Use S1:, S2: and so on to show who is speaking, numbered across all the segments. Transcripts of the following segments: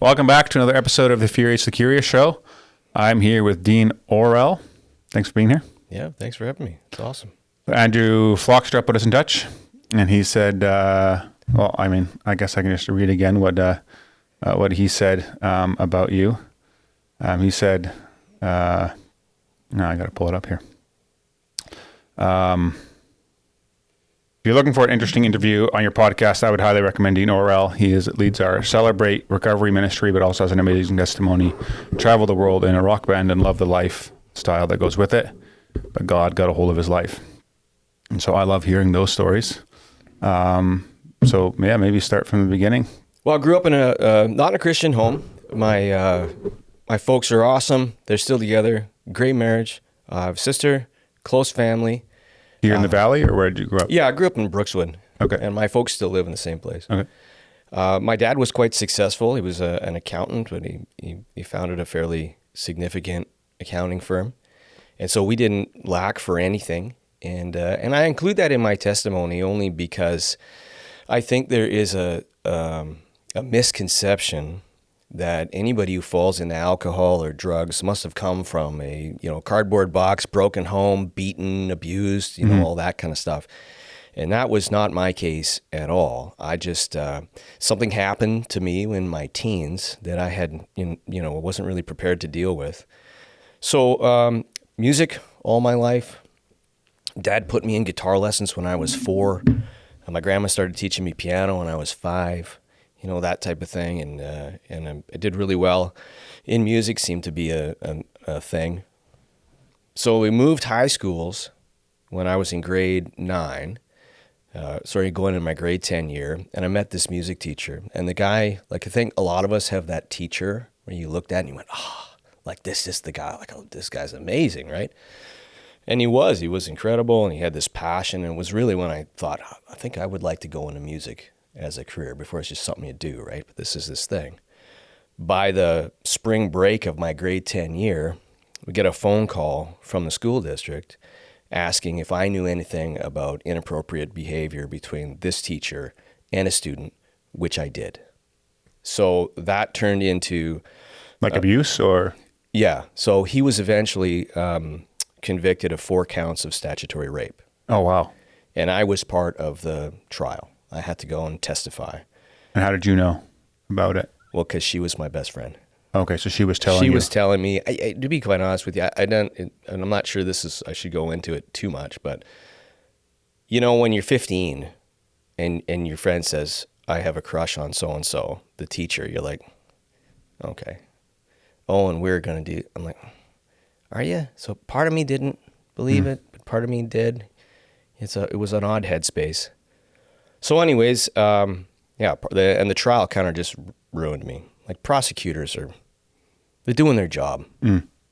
S1: Welcome back to another episode of the Furious the Curious Show. I'm here with Dean Orrell. Thanks for being here.
S2: Yeah, thanks for having me. It's awesome.
S1: Andrew Flockstrup put us in touch, and he said, I guess I can just read again what he said about you. He said, no, I got to pull it up here. If you're looking for an interesting interview on your podcast, I would highly recommend Dean Orrell. He leads our Celebrate Recovery Ministry, but also has an amazing testimony. Traveled the world in a rock band and loved the lifestyle that goes with it. But God got a hold of his life. And so I love hearing those stories. Maybe start from the beginning.
S2: Well, I grew up in not in a Christian home. My folks are awesome. They're still together. Great marriage. I have a sister, close family.
S1: Here in the Valley, or where did you grow up?
S2: Yeah, I grew up in Brookswood.
S1: Okay.
S2: And my folks still live in the same place.
S1: Okay.
S2: My dad was quite successful. He was an accountant, but he founded a fairly significant accounting firm. And so we didn't lack for anything. And I include that in my testimony only because I think there is a misconception that anybody who falls into alcohol or drugs must have come from a cardboard box, broken home, beaten, abused, all that kind of stuff. And that was not my case at all. I just something happened to me in my teens that I had wasn't really prepared to deal with. So music all my life. Dad put me in guitar lessons when I was 4. My grandma started teaching me piano when I was 5. That type of thing, and I did really well in music. Seemed to be a thing. So we moved high schools when I was in grade 9. Going in my grade 10 year, and I met this music teacher. And the guy, I think a lot of us have that teacher where you looked at and you went, this is the guy. This guy's amazing, right? And he was incredible, and he had this passion. And it was really when I thought, I think I would like to go into music as a career. Before it's just something you do, right? But this is this thing. By the spring break of my grade 10 year, we get a phone call from the school district asking if I knew anything about inappropriate behavior between this teacher and a student, which I did. So that turned into...
S1: abuse or?
S2: Yeah. So he was eventually convicted of 4 counts of statutory rape.
S1: Oh, wow.
S2: And I was part of the trial. I had to go and testify.
S1: And how did you know about it?
S2: Well, because she was my best friend.
S1: Okay, so she was telling you.
S2: She was telling me. To be quite honest with you, and I'm not sure I should go into it too much, but when you're 15 and your friend says, I have a crush on so-and-so, the teacher, you're like, okay. Oh, and we're going to do, I'm like, are you? So part of me didn't believe it, but part of me did. It was an odd headspace. So anyways, and the trial kind of just ruined me. Prosecutors they're doing their job.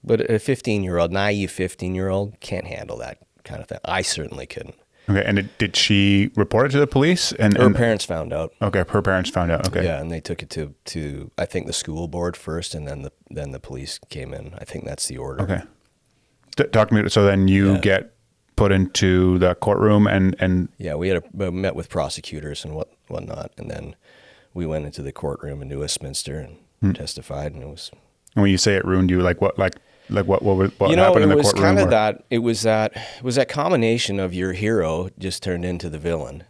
S2: But a 15-year-old, naive 15-year-old can't handle that kind of thing. I certainly couldn't. Okay,
S1: and did she report it to the police? And
S2: her parents found out.
S1: Okay, her parents found out. Okay.
S2: Yeah, and they took it to I think the school board first, and then the police came in. I think that's the order.
S1: Okay. Talk to me. So then you get put into the courtroom and
S2: yeah, we met with prosecutors and whatnot, and then we went into the courtroom in New Westminster and testified, and it was.
S1: And when you say it ruined you, what happened in the courtroom?
S2: It was kind of that. It was that combination of your hero just turned into the villain,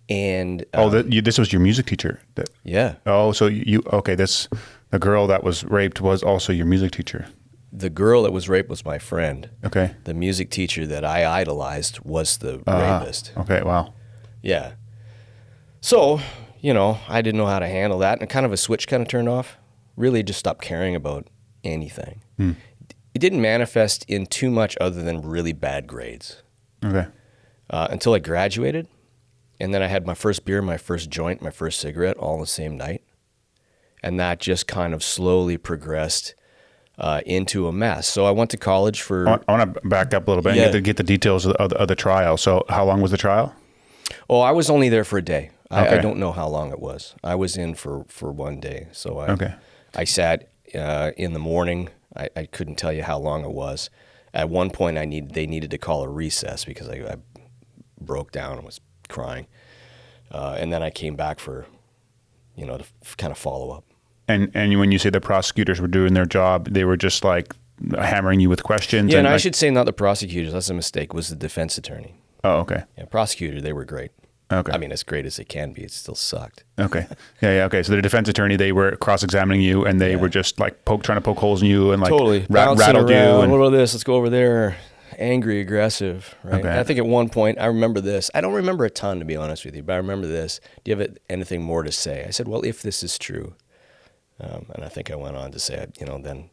S2: and
S1: this was your music teacher.
S2: Yeah.
S1: Oh, so the girl that was raped was also your music teacher.
S2: The girl that was raped was my friend.
S1: Okay.
S2: The music teacher that I idolized was the rapist.
S1: Okay, wow.
S2: Yeah. So, I didn't know how to handle that, and kind of a switch kind of turned off. Really just stopped caring about anything. It didn't manifest in too much other than really bad grades.
S1: Okay.
S2: Until I graduated, and then I had my first beer, my first joint, my first cigarette all on the same night. And that just kind of slowly progressed into a mess. So I went to college for...
S1: I want to back up a little bit and get the details of the trial. So how long was the trial?
S2: Oh, I was only there for a day.
S1: Okay.
S2: I don't know how long it was. I was in for one day. So I sat in the morning. I couldn't tell you how long it was. At one point, they needed to call a recess because I broke down and was crying. And then I came back for, to kind of follow up.
S1: And when you say the prosecutors were doing their job, they were just like hammering you with questions.
S2: Yeah, and I
S1: like,
S2: should say not the prosecutors. That's a mistake. It was the defense attorney.
S1: Oh, okay.
S2: Yeah, prosecutor, they were great.
S1: Okay.
S2: I mean, as great as it can be, it still sucked.
S1: Okay. Yeah. Okay. So the defense attorney, they were cross-examining you, and they were just like trying to poke holes in you, and like
S2: totally
S1: rattled you. And,
S2: what about this? Let's go over there. Angry, aggressive, right?
S1: Okay.
S2: I think at one point, I remember this. I don't remember a ton, to be honest with you, but I remember this. Do you have anything more to say? I said, well, if this is true, and I think I went on to say, then,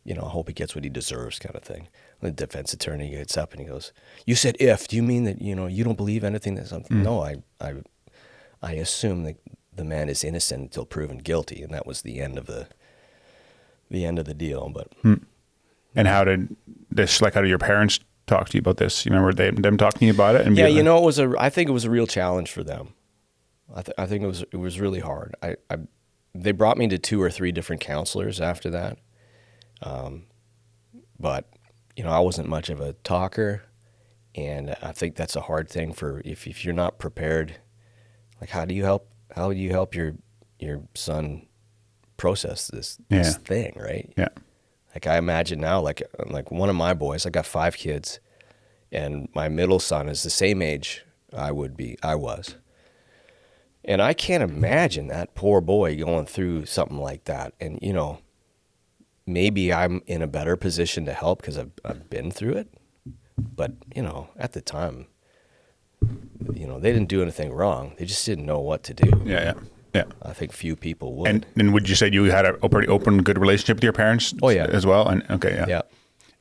S2: I hope he gets what he deserves, kind of thing. The defense attorney gets up and he goes, "You said if. Do you mean that you don't believe anything that's something?" No, I assume that the man is innocent until proven guilty, and that was the end of the deal. But
S1: and how did your parents talk to you about this? You remember them talking to you about it? And
S2: yeah, I think it was a real challenge for them. I think it was really hard. They brought me to 2 or 3 different counselors after that, but. I wasn't much of a talker, and I think that's a hard thing for if you're not prepared. Like, how do you help your son process this thing, right?
S1: Yeah.
S2: Like, I imagine now, like one of my boys, I got 5 kids, and my middle son is the same age I was. And I can't imagine that poor boy going through something like that. And, maybe I'm in a better position to help because I've been through it. But, at the time, they didn't do anything wrong. They just didn't know what to do.
S1: Yeah.
S2: I think few people would.
S1: And would you say you had a pretty open, good relationship with your parents?
S2: Oh, yeah.
S1: As well? And okay, yeah.
S2: Yeah.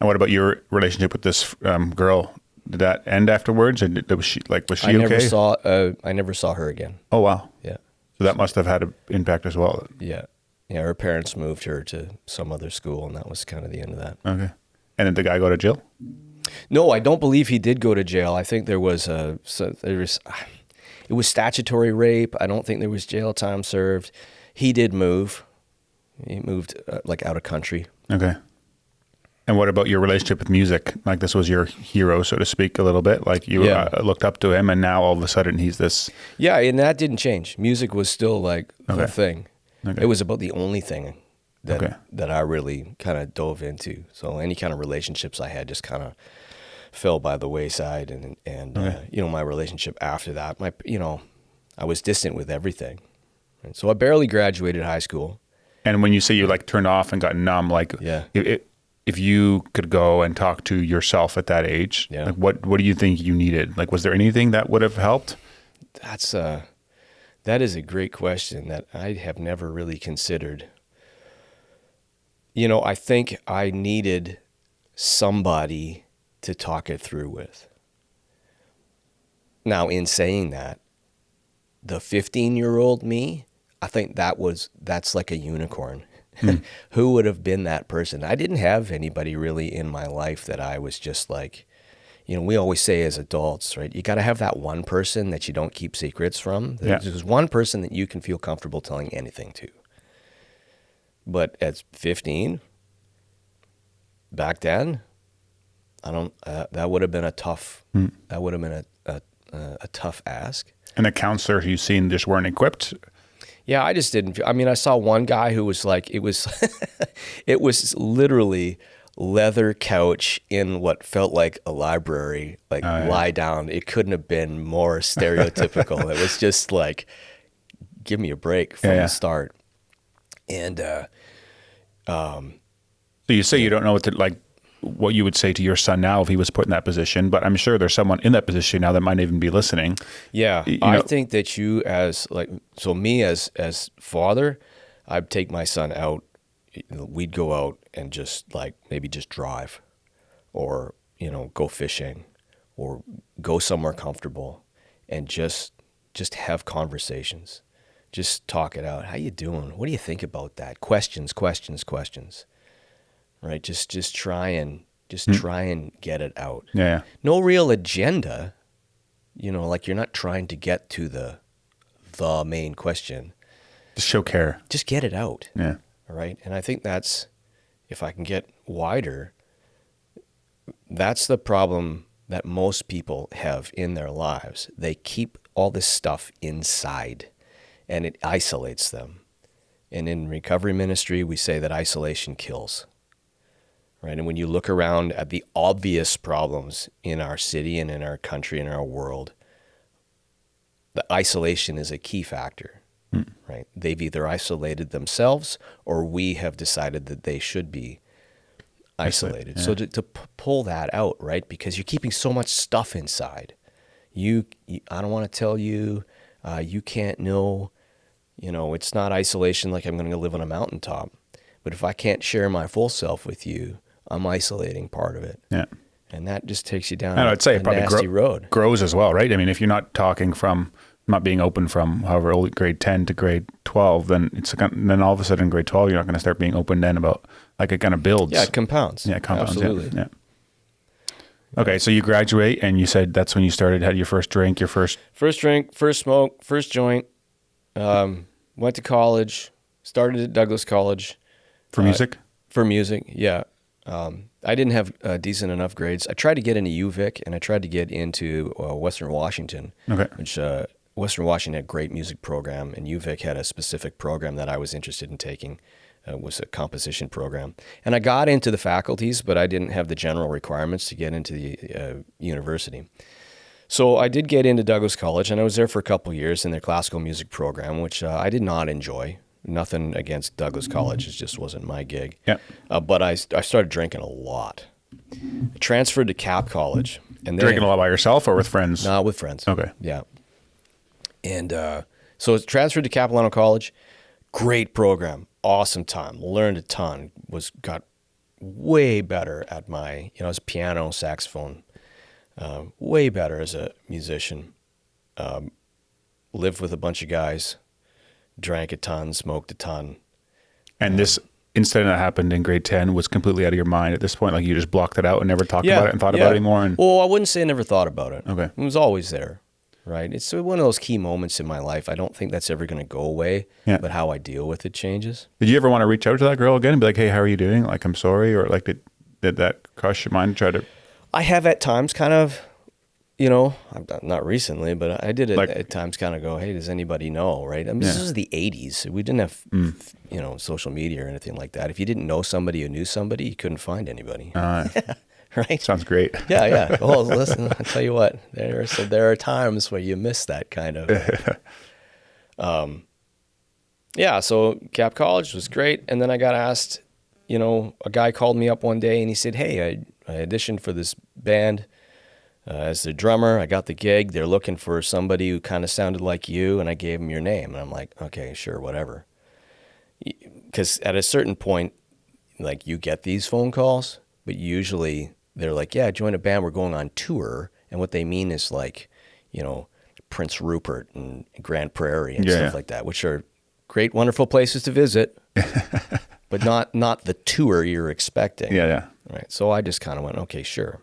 S1: And what about your relationship with this girl? Did that end afterwards? Or was she okay?
S2: I never saw her again.
S1: Oh, wow.
S2: Yeah.
S1: So that must have had an impact as well.
S2: Yeah. Yeah, her parents moved her to some other school, and that was kind of the end of that.
S1: Okay. And did the guy go to jail?
S2: No, I don't believe he did go to jail. I think it was statutory rape. I don't think there was jail time served. He did move. He moved out of country.
S1: Okay. And what about your relationship with music? Like, this was your hero, so to speak, a little bit. Like, you looked up to him, and now all of a sudden he's this.
S2: Yeah, and that didn't change. Music was still like the thing.
S1: Okay.
S2: It was about the only thing that I really kind of dove into. So any kind of relationships I had just kind of fell by the wayside, and my relationship after that, I was distant with everything. And so I barely graduated high school.
S1: And when you say you like turned off and got numb, like if you could go and talk to yourself at that age, like what do you think you needed? Like, was there anything that would have helped?
S2: That is a great question that I have never really considered. I think I needed somebody to talk it through with. Now, in saying that, the 15-year-old me, I think that's like a unicorn. Who would have been that person? I didn't have anybody really in my life that I was just like, we always say as adults, right? You got to have that one person that you don't keep secrets from. There's one person that you can feel comfortable telling anything to. But at 15, back then, that would have been a tough. That would have been a tough ask.
S1: And the counselors you've seen just weren't equipped.
S2: Yeah, I just didn't. I mean, I saw one guy who was like, it was literally leather couch in what felt like a library, lie down. It couldn't have been more stereotypical. It was just like, give me a break from the start. And
S1: so you say you don't know what you would say to your son now if he was put in that position, but I'm sure there's someone in that position now that might even be listening.
S2: Yeah, I think that you as father, I'd take my son out. We'd go out and just maybe just drive, or go fishing, or go somewhere comfortable, and just have conversations, just talk it out. How you doing? What do you think about that? Questions. Right, just try and get it out.
S1: Yeah.
S2: No real agenda. You're not trying to get to the main question.
S1: Just show care.
S2: Just get it out.
S1: Yeah.
S2: All right. And I think that's, if I can get wider, that's the problem that most people have in their lives. They keep all this stuff inside, and it isolates them. And in recovery ministry, we say that isolation kills, right? And when you look around at the obvious problems in our city and in our country and our world, the isolation is a key factor, right? They've either isolated themselves or we have decided that they should be isolated.
S1: Yeah.
S2: So to pull that out, right? Because you're keeping so much stuff inside. I don't want to tell you, you can't know, it's not isolation like I'm going to live on a mountaintop. But if I can't share my full self with you, I'm isolating part of it.
S1: Yeah.
S2: And that just takes you down
S1: I'd say
S2: a
S1: it probably
S2: nasty road.
S1: grows as well, right? I mean, if you're not talking from, not being open from however old, grade 10 to grade 12, then then all of a sudden in grade 12, you're not going to start being open then about, like, it kind of builds.
S2: Yeah, it compounds.
S1: Yeah, it compounds.
S2: Absolutely.
S1: Yeah. Okay, so you graduate and you said that's when you had your first drink, First
S2: drink, first smoke, first joint. Went to college, started at Douglas College.
S1: For music?
S2: For music, yeah. I didn't have decent enough grades. I tried to get into UVic, and I tried to get into Western Washington, which Western Washington had a great music program, and UVic had a specific program that I was interested in taking. It was a composition program. And I got into the faculties, but I didn't have the general requirements to get into the university. So I did get into Douglas College, and I was there for a couple years in their classical music program, which I did not enjoy. Nothing against Douglas College. It just wasn't my gig.
S1: Yeah.
S2: But I started drinking a lot. I transferred to Cap College. And then,
S1: Drinking a lot by yourself or with friends?
S2: No, with friends.
S1: Okay.
S2: Yeah. And so I transferred to Capilano College. Great program. Awesome time. Learned a ton. Got way better at my, as a piano, saxophone. Way better as a musician. Lived with a bunch of guys. Drank a ton, smoked a ton.
S1: And this incident that happened in grade 10 was completely out of your mind at this point? Like you just blocked it out and never talked about it and thought about it anymore?
S2: Well, I wouldn't say I never thought about it.
S1: Okay.
S2: It was always there, right? It's one of those key moments in my life. I don't think that's ever going to go away, but how I deal with it changes.
S1: Did you ever want to reach out to that girl again and be like, hey, how are you doing? Like, I'm sorry? Or like, did that cross your mind?
S2: I have at times kind of, not recently, but I did at times kind of go, hey, does anybody know, right? I mean, this was the 80s. We didn't have, social media or anything like that. If you didn't know somebody who knew somebody, you couldn't find anybody. Right?
S1: Sounds great.
S2: Yeah. Well, listen, I'll tell you what, there are times where you miss that kind of. So Cap College was great. And then I got asked, a guy called me up one day and he said, hey, I auditioned for this band. As the drummer, I got the gig. They're looking for somebody who kind of sounded like you, and I gave him your name. And I'm like, okay, sure, whatever. Because at a certain point, like, you get these phone calls, but usually they're like, yeah, join a band. We're going on tour. And what they mean is like, Prince Rupert and Grand Prairie and stuff like that, which are great, wonderful places to visit, but not the tour you're expecting.
S1: Yeah.
S2: Right. So I just kind of went, okay, sure.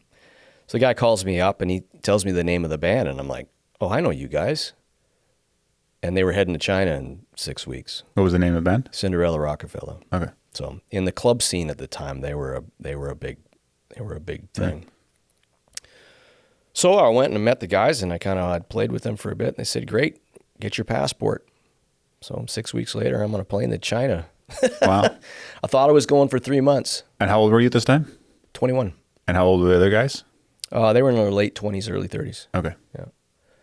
S2: So the guy calls me up and he tells me the name of the band, and I'm like, oh, I know you guys. And they were heading to China in 6 weeks.
S1: What was the name of the band?
S2: Cinderella Rockefeller.
S1: Okay.
S2: So in the club scene at the time, they were a big thing. So I went and met the guys, and I'd played with them for a bit. And they said, great, get your passport. So 6 weeks later, I'm on a plane to China.
S1: Wow.
S2: I thought I was going for 3 months.
S1: And how old were you at this time?
S2: 21.
S1: And how old were the other guys?
S2: They were in their late 20s, early 30s.
S1: Okay.
S2: Yeah.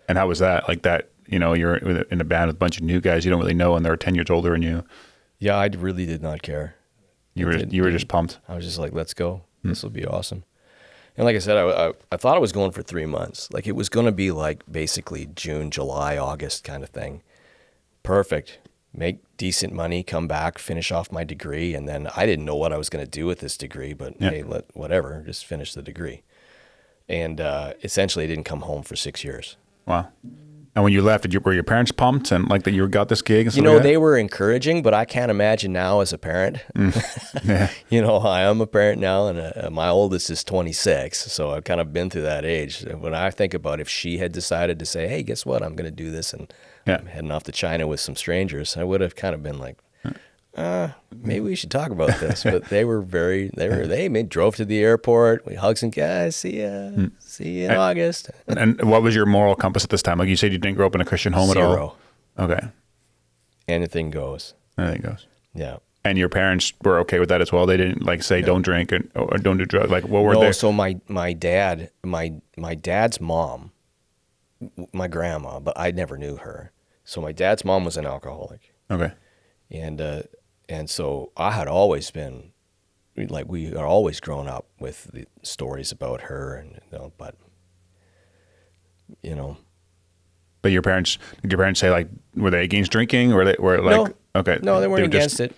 S1: And how was that? Like that, you're in a band with a bunch of new guys you don't really know, and they're 10 years older than you.
S2: Yeah, I really did not care.
S1: You were just pumped.
S2: I was just like, let's go. This will be awesome. And like I said, I thought I was going for 3 months. Like, it was going to be like basically June, July, August kind of thing. Perfect. Make decent money, come back, finish off my degree. And then I didn't know what I was going to do with this degree, but hey, whatever, just finish the degree. And essentially I didn't come home for 6 years.
S1: Wow. And when you left, were your parents pumped and like that you got this gig and stuff like that?
S2: They were encouraging, but I can't imagine now as a parent.
S1: Yeah.
S2: I am a parent now, and my oldest is 26, so I've kind of been through that age. When I think about if she had decided to say, hey, guess what, I'm going to do this, and I'm heading off to China with some strangers, I would have kind of been like, maybe we should talk about this. But they drove to the airport. We hugged some guys. See you in August.
S1: And what was your moral compass at this time? Like you said, you didn't grow up in a Christian home at all.
S2: Zero.
S1: Okay.
S2: Anything goes.
S1: Anything goes.
S2: Yeah.
S1: And your parents were okay with that as well. They didn't like say don't drink or don't do drugs. Like what were they?
S2: So my dad's mom, my grandma, but I never knew her. So my dad's mom was an alcoholic,
S1: Okay.
S2: and so I had always been like we are always grown up with the stories about her, and but you know.
S1: But did your parents say like were they against drinking or were like
S2: No.
S1: okay
S2: No, they weren't
S1: were
S2: against it.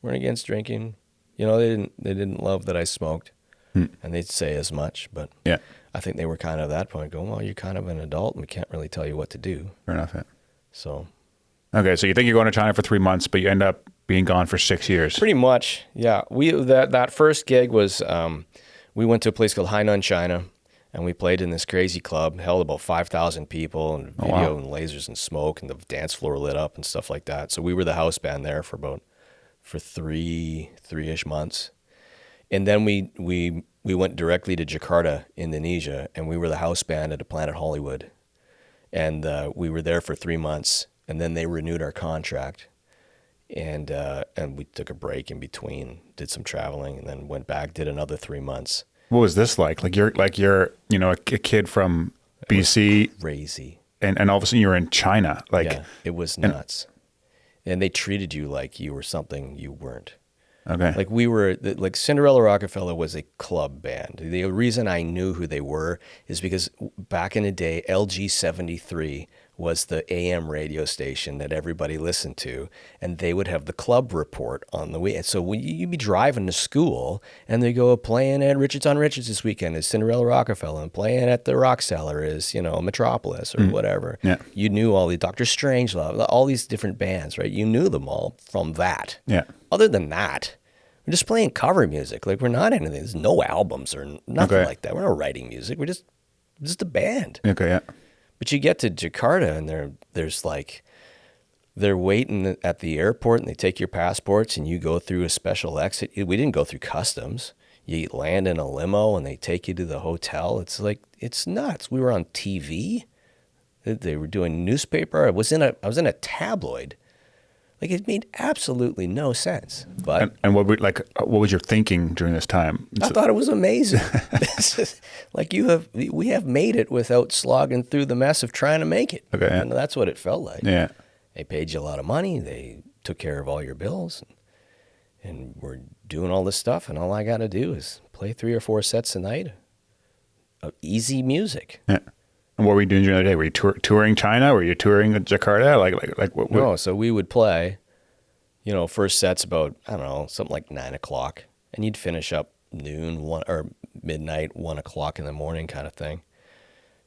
S2: Weren't against drinking. They didn't love that I smoked, and they'd say as much. But
S1: Yeah.
S2: I think they were kind of at that point going, well, you're kind of an adult, and we can't really tell you what to do.
S1: Fair enough. Yeah.
S2: So
S1: Okay, so you think you're going to China for 3 months, but you end up being gone for 6 years.
S2: pretty much, yeah. That first gig was we went to a place called Hainan, China, and we played in this crazy club, held about 5,000 people, and video and lasers and smoke, and the dance floor lit up and stuff like that. So we were the house band there for three-ish months. And then we went directly to Jakarta, Indonesia, and we were the house band at a Planet Hollywood. And we were there for 3 months, and then they renewed our contract. And we took a break in between, did some traveling, and then went back, did another 3 months.
S1: What was this like? Like you're a kid from BC,
S2: Crazy.
S1: and all of a sudden you're in China. Like
S2: Yeah, it was nuts. And they treated you like you were something you weren't.
S1: okay,
S2: Like we were, like Cinderella Rockefeller was a club band. The reason I knew who they were is because back in the day, LG 73 was the AM radio station that everybody listened to, and they would have the club report on the weekend. So when you'd be driving to school, and they go, playing at Richards on Richards this weekend is Cinderella Rockefeller, and playing at the Rock Cellar is, Metropolis or whatever.
S1: Yeah.
S2: You knew all the Dr. Strangelove, all these different bands, right? You knew them all from that.
S1: yeah,
S2: Other than that, we're just playing cover music. Like we're not anything. There's no albums or nothing like that. We're not writing music. We're just a band.
S1: okay, yeah,
S2: But you get to Jakarta and there's like, they're waiting at the airport and they take your passports and you go through a special exit. We didn't go through customs. You land in a limo and they take you to the hotel. It's like, it's nuts. We were on TV. They were doing newspaper. I was in a tabloid. Like it made absolutely no sense. But
S1: and what was your thinking during this time?
S2: I thought it was amazing. This is, like we have made it without slogging through the mess of trying to make it.
S1: Okay, yeah.
S2: And that's what it felt like.
S1: Yeah,
S2: They paid you a lot of money. They took care of all your bills, and we're doing all this stuff. And all I got to do is play 3 or 4 sets a night of easy music.
S1: yeah. And what were you doing during the day? Were you touring China? Were you touring Jakarta? Like what?
S2: No, so we would play, first set's about, I don't know, something like 9 o'clock. And you'd finish up noon, or midnight, 1 o'clock in the morning kind of thing.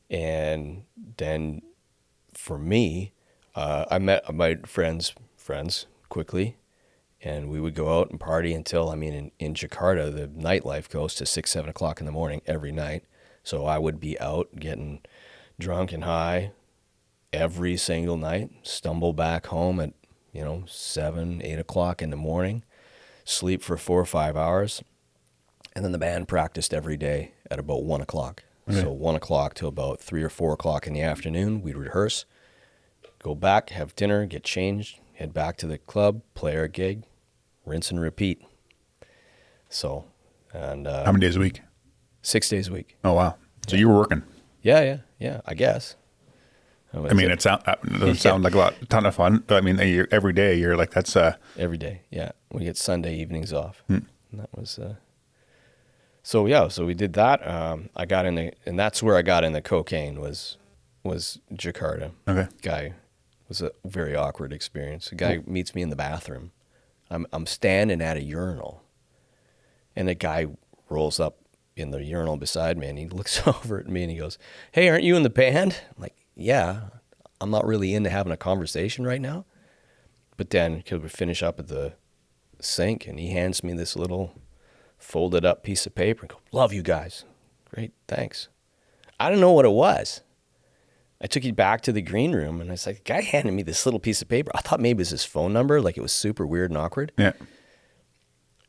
S2: And then for me, I met my friends quickly, and we would go out and party until, in Jakarta, the nightlife goes to 6, 7 o'clock in the morning every night. So I would be out getting drunk and high every single night, stumble back home at, 7, 8 o'clock in the morning, sleep for 4 or 5 hours. And then the band practiced every day at about 1 o'clock. Okay. So 1 o'clock to about 3 or 4 o'clock in the afternoon, we'd rehearse, go back, have dinner, get changed, head back to the club, play our gig, rinse and repeat. So, and
S1: how many days a week?
S2: 6 days a week.
S1: Oh wow! So you were working.
S2: Yeah. I guess.
S1: It doesn't sound like a ton of fun. But every day you're like that's
S2: every day. Yeah, we get Sunday evenings off. And that was So we did that. I got in and that's where I got into cocaine was Jakarta.
S1: Okay.
S2: Guy was a very awkward experience. A guy meets me in the bathroom. I'm standing at a urinal, and a guy rolls up in the urinal beside me, and he looks over at me and he goes, "Hey, aren't you in the band?" I'm like, "Yeah, I'm not really into having a conversation right now." But then, because we finish up at the sink, and he hands me this little folded up piece of paper and go, "Love you guys." Great, thanks. I don't know what it was. I took it back to the green room, and I was like, the guy handed me this little piece of paper. I thought maybe it was his phone number, like it was super weird and awkward.
S1: Yeah.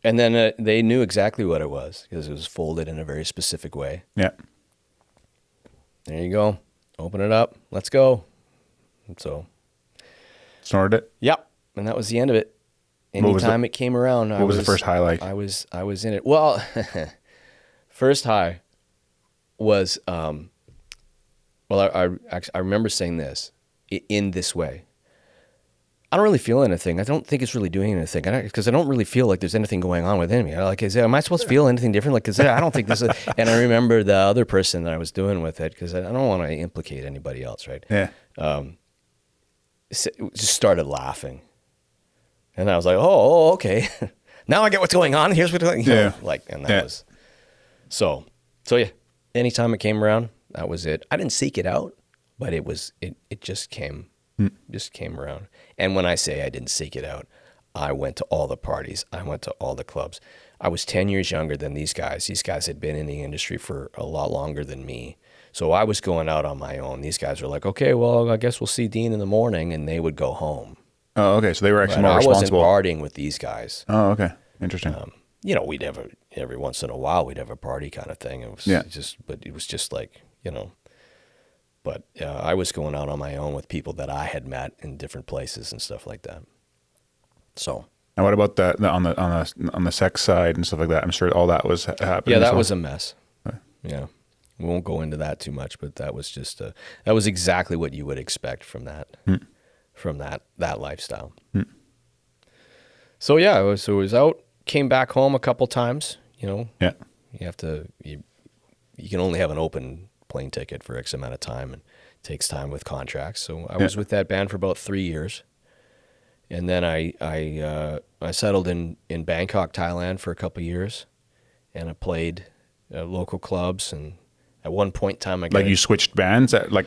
S2: And then they knew exactly what it was because it was folded in a very specific way.
S1: Yeah.
S2: There you go. Open it up. Let's go. And so.
S1: Snorted it?
S2: Yep. And that was the end of it. Anytime it came around,
S1: what was the first high like?
S2: I was in it. Well, first high was I remember saying this in this way. I don't really feel anything. I don't think it's really doing anything because I don't really feel like there's anything going on within me. Like, am I supposed to feel anything different? Like, because I don't think this is. And I remember the other person that I was doing with it because I don't want to implicate anybody else, right?
S1: Yeah.
S2: Just started laughing, and I was like, "Oh, okay. Now I get what's going on. Here's what and that was so yeah. Anytime it came around, that was it. I didn't seek it out, but it just came. Just came around. And when I say I didn't seek it out, I went to all the parties. I went to all the clubs. I was 10 years younger than these guys. These guys had been in the industry for a lot longer than me. So I was going out on my own. These guys were like, okay, well, I guess we'll see Dean in the morning, and they would go home.
S1: Oh, okay. So they were actually more responsible.
S2: I wasn't partying with these guys.
S1: Oh, okay. Interesting.
S2: We'd have every once in a while, we'd have a party kind of thing. It was but it was just like, But I was going out on my own with people that I had met in different places and stuff like that. So.
S1: And what about on the sex side and stuff like that? I'm sure all that was happening.
S2: Yeah, that was a mess. Okay. Yeah, we won't go into that too much, but that was just that was exactly what you would expect from that that lifestyle. So yeah, I was out, came back home a couple times.
S1: Yeah.
S2: You have to. You can only have an open plane ticket for X amount of time, and it takes time with contracts. So I was with that band for about 3 years, and then I settled in Bangkok, Thailand for a couple of years, and I played local clubs. And at one point in time,
S1: you switched bands after 3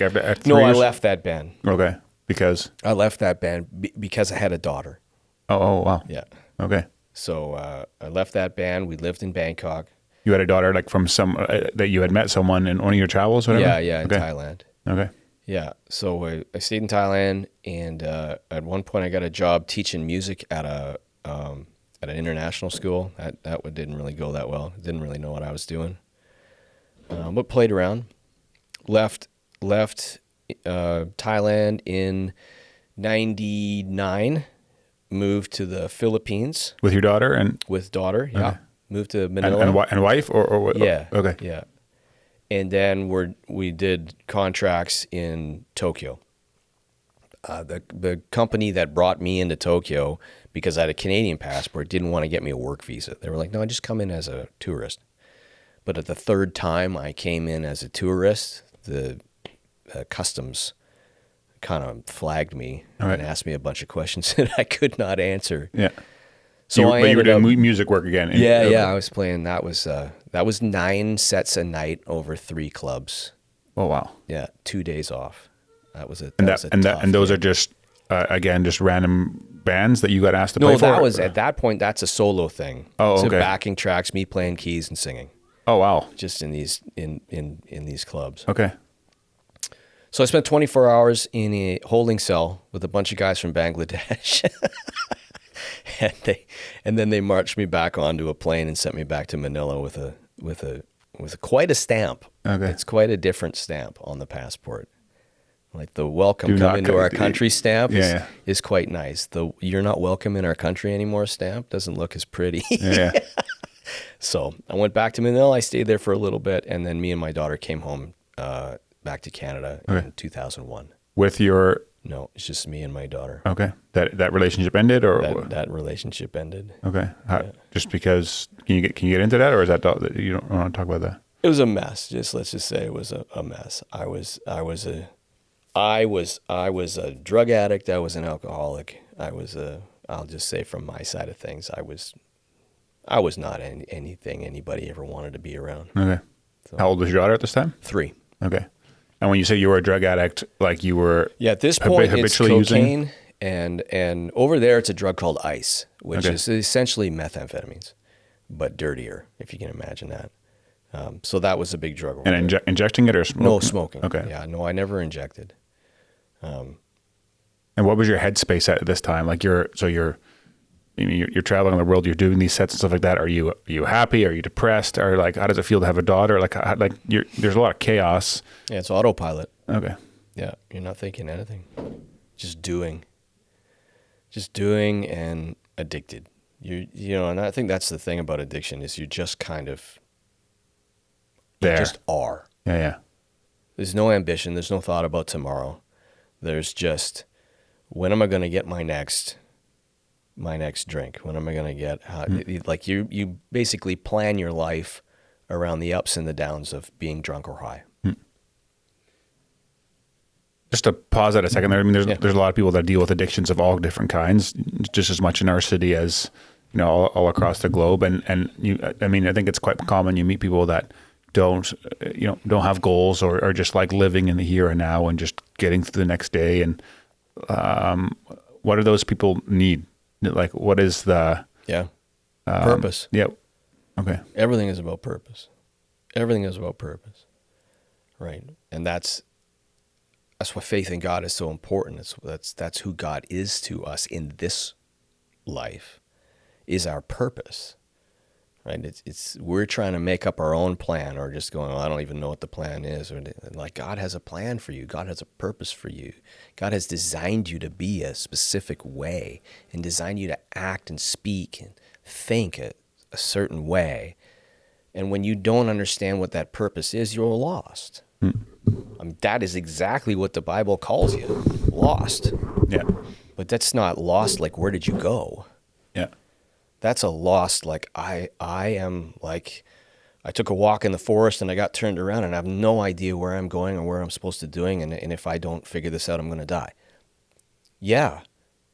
S2: No,
S1: years?
S2: I left that band.
S1: Okay, because
S2: I left that band because I had a daughter.
S1: Oh wow.
S2: Yeah.
S1: Okay.
S2: So I left that band. We lived in Bangkok.
S1: You had a daughter from some that you had met someone in one of your travels, or whatever?
S2: Yeah, in Thailand.
S1: Okay.
S2: Yeah, so I stayed in Thailand, and at one point I got a job teaching music at an international school. That one didn't really go that well. Didn't really know what I was doing, but played around. Left Thailand in '99. Moved to the Philippines
S1: with your daughter
S2: with daughter. Yeah.
S1: Okay.
S2: Moved to Manila.
S1: And wife or what?
S2: Yeah.
S1: Okay.
S2: Yeah. And then we did contracts in Tokyo. The company that brought me into Tokyo, because I had a Canadian passport, didn't want to get me a work visa. They were like, no, I just come in as a tourist. But at the third time I came in as a tourist, the customs kind of flagged me and asked me a bunch of questions that I could not answer.
S1: Yeah.
S2: So
S1: you were doing music work again.
S2: I was playing. That was 9 sets a night over 3 clubs.
S1: Oh wow!
S2: Yeah, 2 days off. That was a
S1: and those are just again just random bands that you got asked to play for.
S2: No, that was at that point. That's a solo thing.
S1: Oh, okay.
S2: So backing tracks, me playing keys and singing.
S1: Oh wow!
S2: Just in these these clubs.
S1: Okay.
S2: So I spent 24 hours in a holding cell with a bunch of guys from Bangladesh. And then they marched me back onto a plane and sent me back to Manila with quite a stamp.
S1: Okay.
S2: It's quite a different stamp on the passport. Like the welcome come into our country stamp is quite nice. The you're not welcome in our country anymore stamp doesn't look as pretty.
S1: Yeah.
S2: So I went back to Manila. I stayed there for a little bit, and then me and my daughter came home back to Canada in 2001.
S1: With your...
S2: No, it's just me and my daughter.
S1: Okay. That relationship ended, or
S2: that relationship ended.
S1: Okay. Just because can you get into that, or is that you don't want to talk about that?
S2: It was a mess. Let's just say it was a mess. I was a drug addict. I was an alcoholic. I'll just say from my side of things, I was not anything anybody ever wanted to be around.
S1: Okay. So, how old was your daughter at this time?
S2: 3.
S1: Okay. And when you say you were a drug addict, like you were
S2: at this point
S1: habitually
S2: it's cocaine
S1: using?
S2: and over there it's a drug called ice, which is essentially methamphetamines, but dirtier, if you can imagine that. So that was a big drug.
S1: And injecting it or smoking?
S2: No, smoking.
S1: Okay.
S2: Yeah, no, I never injected.
S1: And what was your headspace at this time? Like you're traveling the world, you're doing these sets and stuff like that. Are you happy? Are you depressed? Or like, how does it feel to have a daughter? There's a lot of chaos.
S2: Yeah, it's autopilot.
S1: Okay.
S2: Yeah, you're not thinking anything, just doing, addicted. And I think that's the thing about addiction is you just kind of, you
S1: There.
S2: just are.
S1: Yeah.
S2: There's no ambition. There's no thought about tomorrow. There's just, when am I going to get my next drink? When am I going to get, like you basically plan your life around the ups and the downs of being drunk or high.
S1: Just to pause that a second there. I mean, there's a lot of people that deal with addictions of all different kinds, just as much in our city as, all across the globe. And I think it's quite common. You meet people that don't have goals or are just like living in the here and now and just getting through the next day. And what do those people need? Like, what is the
S2: purpose?
S1: Yeah. Okay.
S2: Everything is about purpose. Everything is about purpose, right? And that's why faith in God is so important. That's who God is to us in this life, is our purpose, right? It's we're trying to make up our own plan, or just going, I don't even know what the plan is, or like God has a plan for you. God has a purpose for you. God has designed you to be a specific way and designed you to act and speak and think a certain way. And when you don't understand what that purpose is, you're lost. That is exactly what the Bible calls you, lost.
S1: Yeah.
S2: But that's not lost like, where did you go?
S1: Yeah.
S2: That's a lost like, I am like, I took a walk in the forest and I got turned around and I have no idea where I'm going or where I'm supposed to doing. And if I don't figure this out, I'm going to die. Yeah,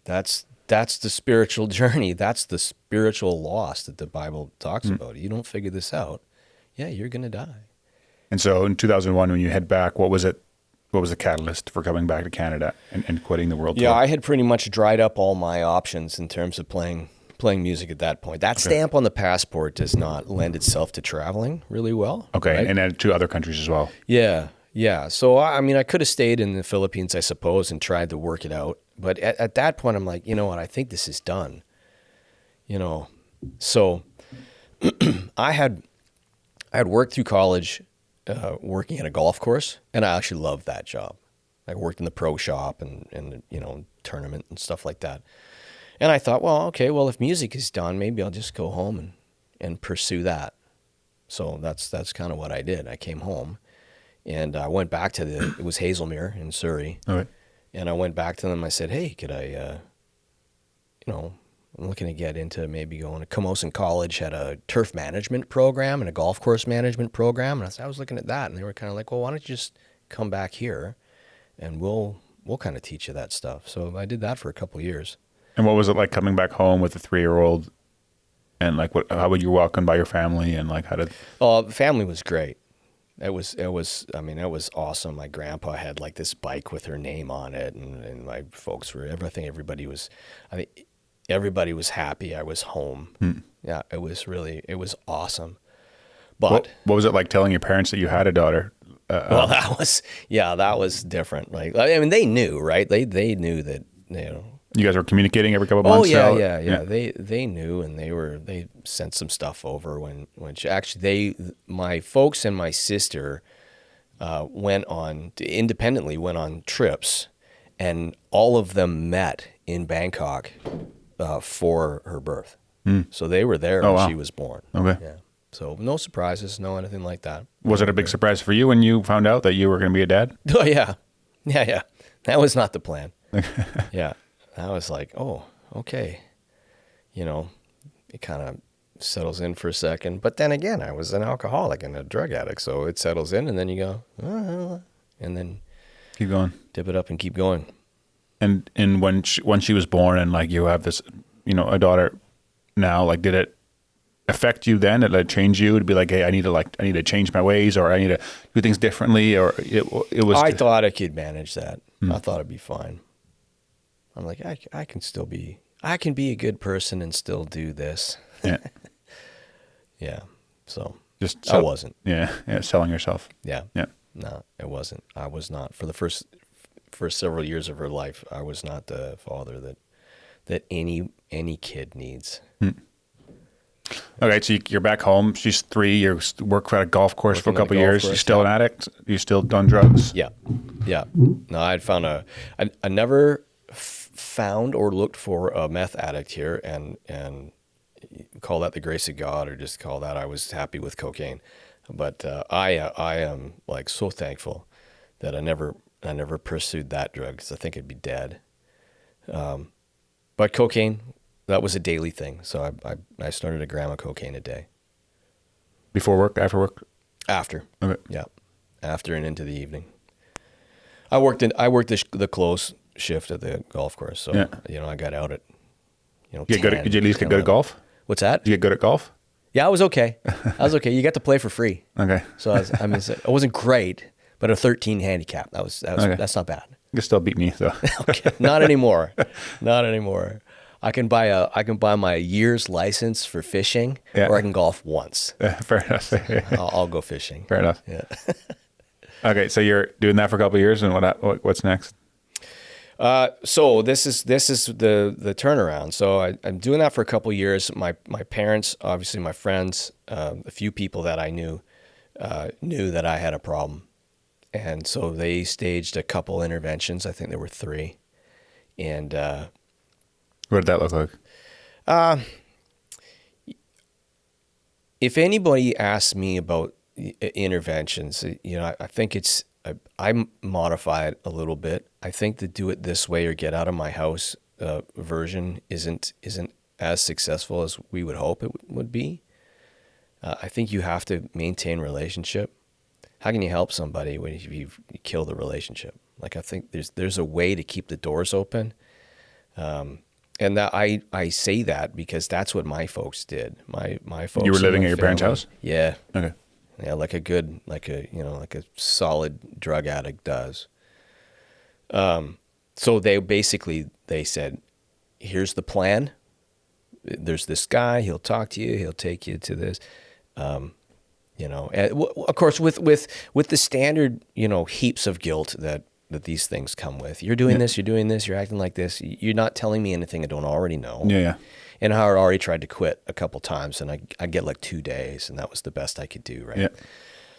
S2: that's the spiritual journey. That's the spiritual loss that the Bible talks about. You don't figure this out, yeah, you're going to die.
S1: And so in 2001, when you head back, what was it? What was the catalyst for coming back to Canada and quitting the world tour?
S2: Yeah, I had pretty much dried up all my options in terms of playing music at that point. That stamp on the passport does not lend itself to traveling really well.
S1: Okay,
S2: right?
S1: and then to other countries as well.
S2: Yeah. So, I mean, I could have stayed in the Philippines, I suppose, and tried to work it out. But at that point, I'm like, you know what? I think this is done. So I had worked through college working at a golf course, and I actually loved that job. I worked in the pro shop and tournament and stuff like that. And I thought, well, if music is done, maybe I'll just go home and pursue that. So that's kind of what I did. I came home and I went back to it was Hazelmere in Surrey.
S1: All right.
S2: And I went back to them. I said, hey, could I, I'm looking to get into maybe going to Camosun College, had a turf management program and a golf course management program. And I was looking at that and they were kind of like, well, why don't you just come back here and we'll kind of teach you that stuff. So I did that for a couple of years.
S1: And what was it like coming back home with a 3-year-old? And like, how would you welcome by your family? And like, how did?
S2: Oh, the family was great. It was awesome. My grandpa had like this bike with her name on it, and my folks were everybody was happy I was home. Yeah, it was awesome. But
S1: what was it like telling your parents that you had a daughter?
S2: Well, that was different. Like, I mean, they knew, right? They knew that,
S1: You guys were communicating every couple of months?
S2: Oh yeah. They knew, and they sent some stuff over when my folks and my sister independently went on trips, and all of them met in Bangkok for her birth. So they were there when she was born.
S1: Okay.
S2: Yeah. So no surprises, no anything like that.
S1: Was it a big surprise for you when you found out that you were going to be a dad?
S2: Oh yeah. That was not the plan. Yeah. I was like, oh, okay. It kind of settles in for a second. But then again, I was an alcoholic and a drug addict. So it settles in and then you go, and then
S1: Keep going.
S2: Dip it up and keep going.
S1: And when she was born and like you have this, a daughter now, like did it affect you then? Did it change you to be like, hey, I need to change my ways, or I need to do things differently, or it was?
S2: I thought I could manage that. I thought it'd be fine. I'm like, I can be a good person and still do this.
S1: Yeah.
S2: Yeah. So
S1: I
S2: wasn't.
S1: Yeah. Selling yourself.
S2: Yeah.
S1: Yeah.
S2: No, it wasn't. I was not. For the first several years of her life, I was not the father that any kid needs.
S1: Okay, so you're back home. She's 3. You work at a golf course for a couple of years. You still an addict? You still done drugs?
S2: Yeah. No, I never found or looked for a meth addict here, and call that the grace of God, or just call that I was happy with cocaine. But I am like so thankful that I never pursued that drug, because I think I'd be dead. But cocaine, that was a daily thing. So I started a gram of cocaine a day.
S1: Before work, after work?
S2: After.
S1: Okay.
S2: Yeah. After and into the evening. I worked the close shift at the golf course. So, I got out at, 10,
S1: Did you at least get good at golf?
S2: What's that?
S1: Did you get good at golf?
S2: Yeah, I was okay. You got to play for free.
S1: Okay.
S2: So I wasn't great, but a 13 handicap. That's not bad.
S1: You can still beat me, though.
S2: Okay. Not anymore. Not anymore. I can buy my year's license for fishing, or I can golf once.
S1: Fair enough.
S2: I'll go fishing.
S1: Fair enough.
S2: Yeah.
S1: Okay, so you're doing that for a couple of years, and what's next?
S2: So this is the turnaround. So I'm doing that for a couple of years. My parents, obviously my friends, a few people that I knew that I had a problem, and so they staged a couple interventions. I think there were 3, and
S1: What did that look like?
S2: If anybody asks me about interventions, I think I modify it a little bit. I think the do it this way or get out of my house version isn't as successful as we would hope it would be. I think you have to maintain relationship. How can you help somebody when you kill the relationship? Like, I think there's a way to keep the doors open. And that I say that because that's what my folks did. My folks.
S1: You were living at your parents' house?
S2: Yeah.
S1: Okay.
S2: Yeah, like a solid drug addict does. So they said, here's the plan. There's this guy, he'll talk to you, he'll take you to this, and of course with the standard, heaps of guilt that these things come with. You're doing this, you're acting like this. You're not telling me anything I don't already know.
S1: Yeah.
S2: And I already tried to quit a couple times, and I get like 2 days, and that was the best I could do, right?
S1: Yeah.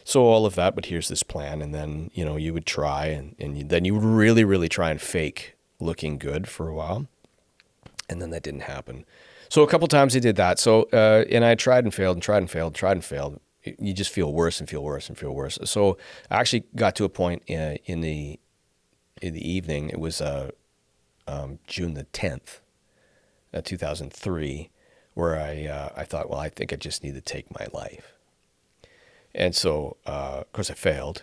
S2: So all of that, but here's this plan, and then, you would try, and then you would really, really try and fake looking good for a while, and then that didn't happen. So a couple times I did that. So, and I tried and failed and tried and failed, tried and failed. You just feel worse and feel worse and feel worse. So I actually got to a point in the evening, it was June the 10th, 2003, where I thought, well, I think I just need to take my life. And so, of course, I failed.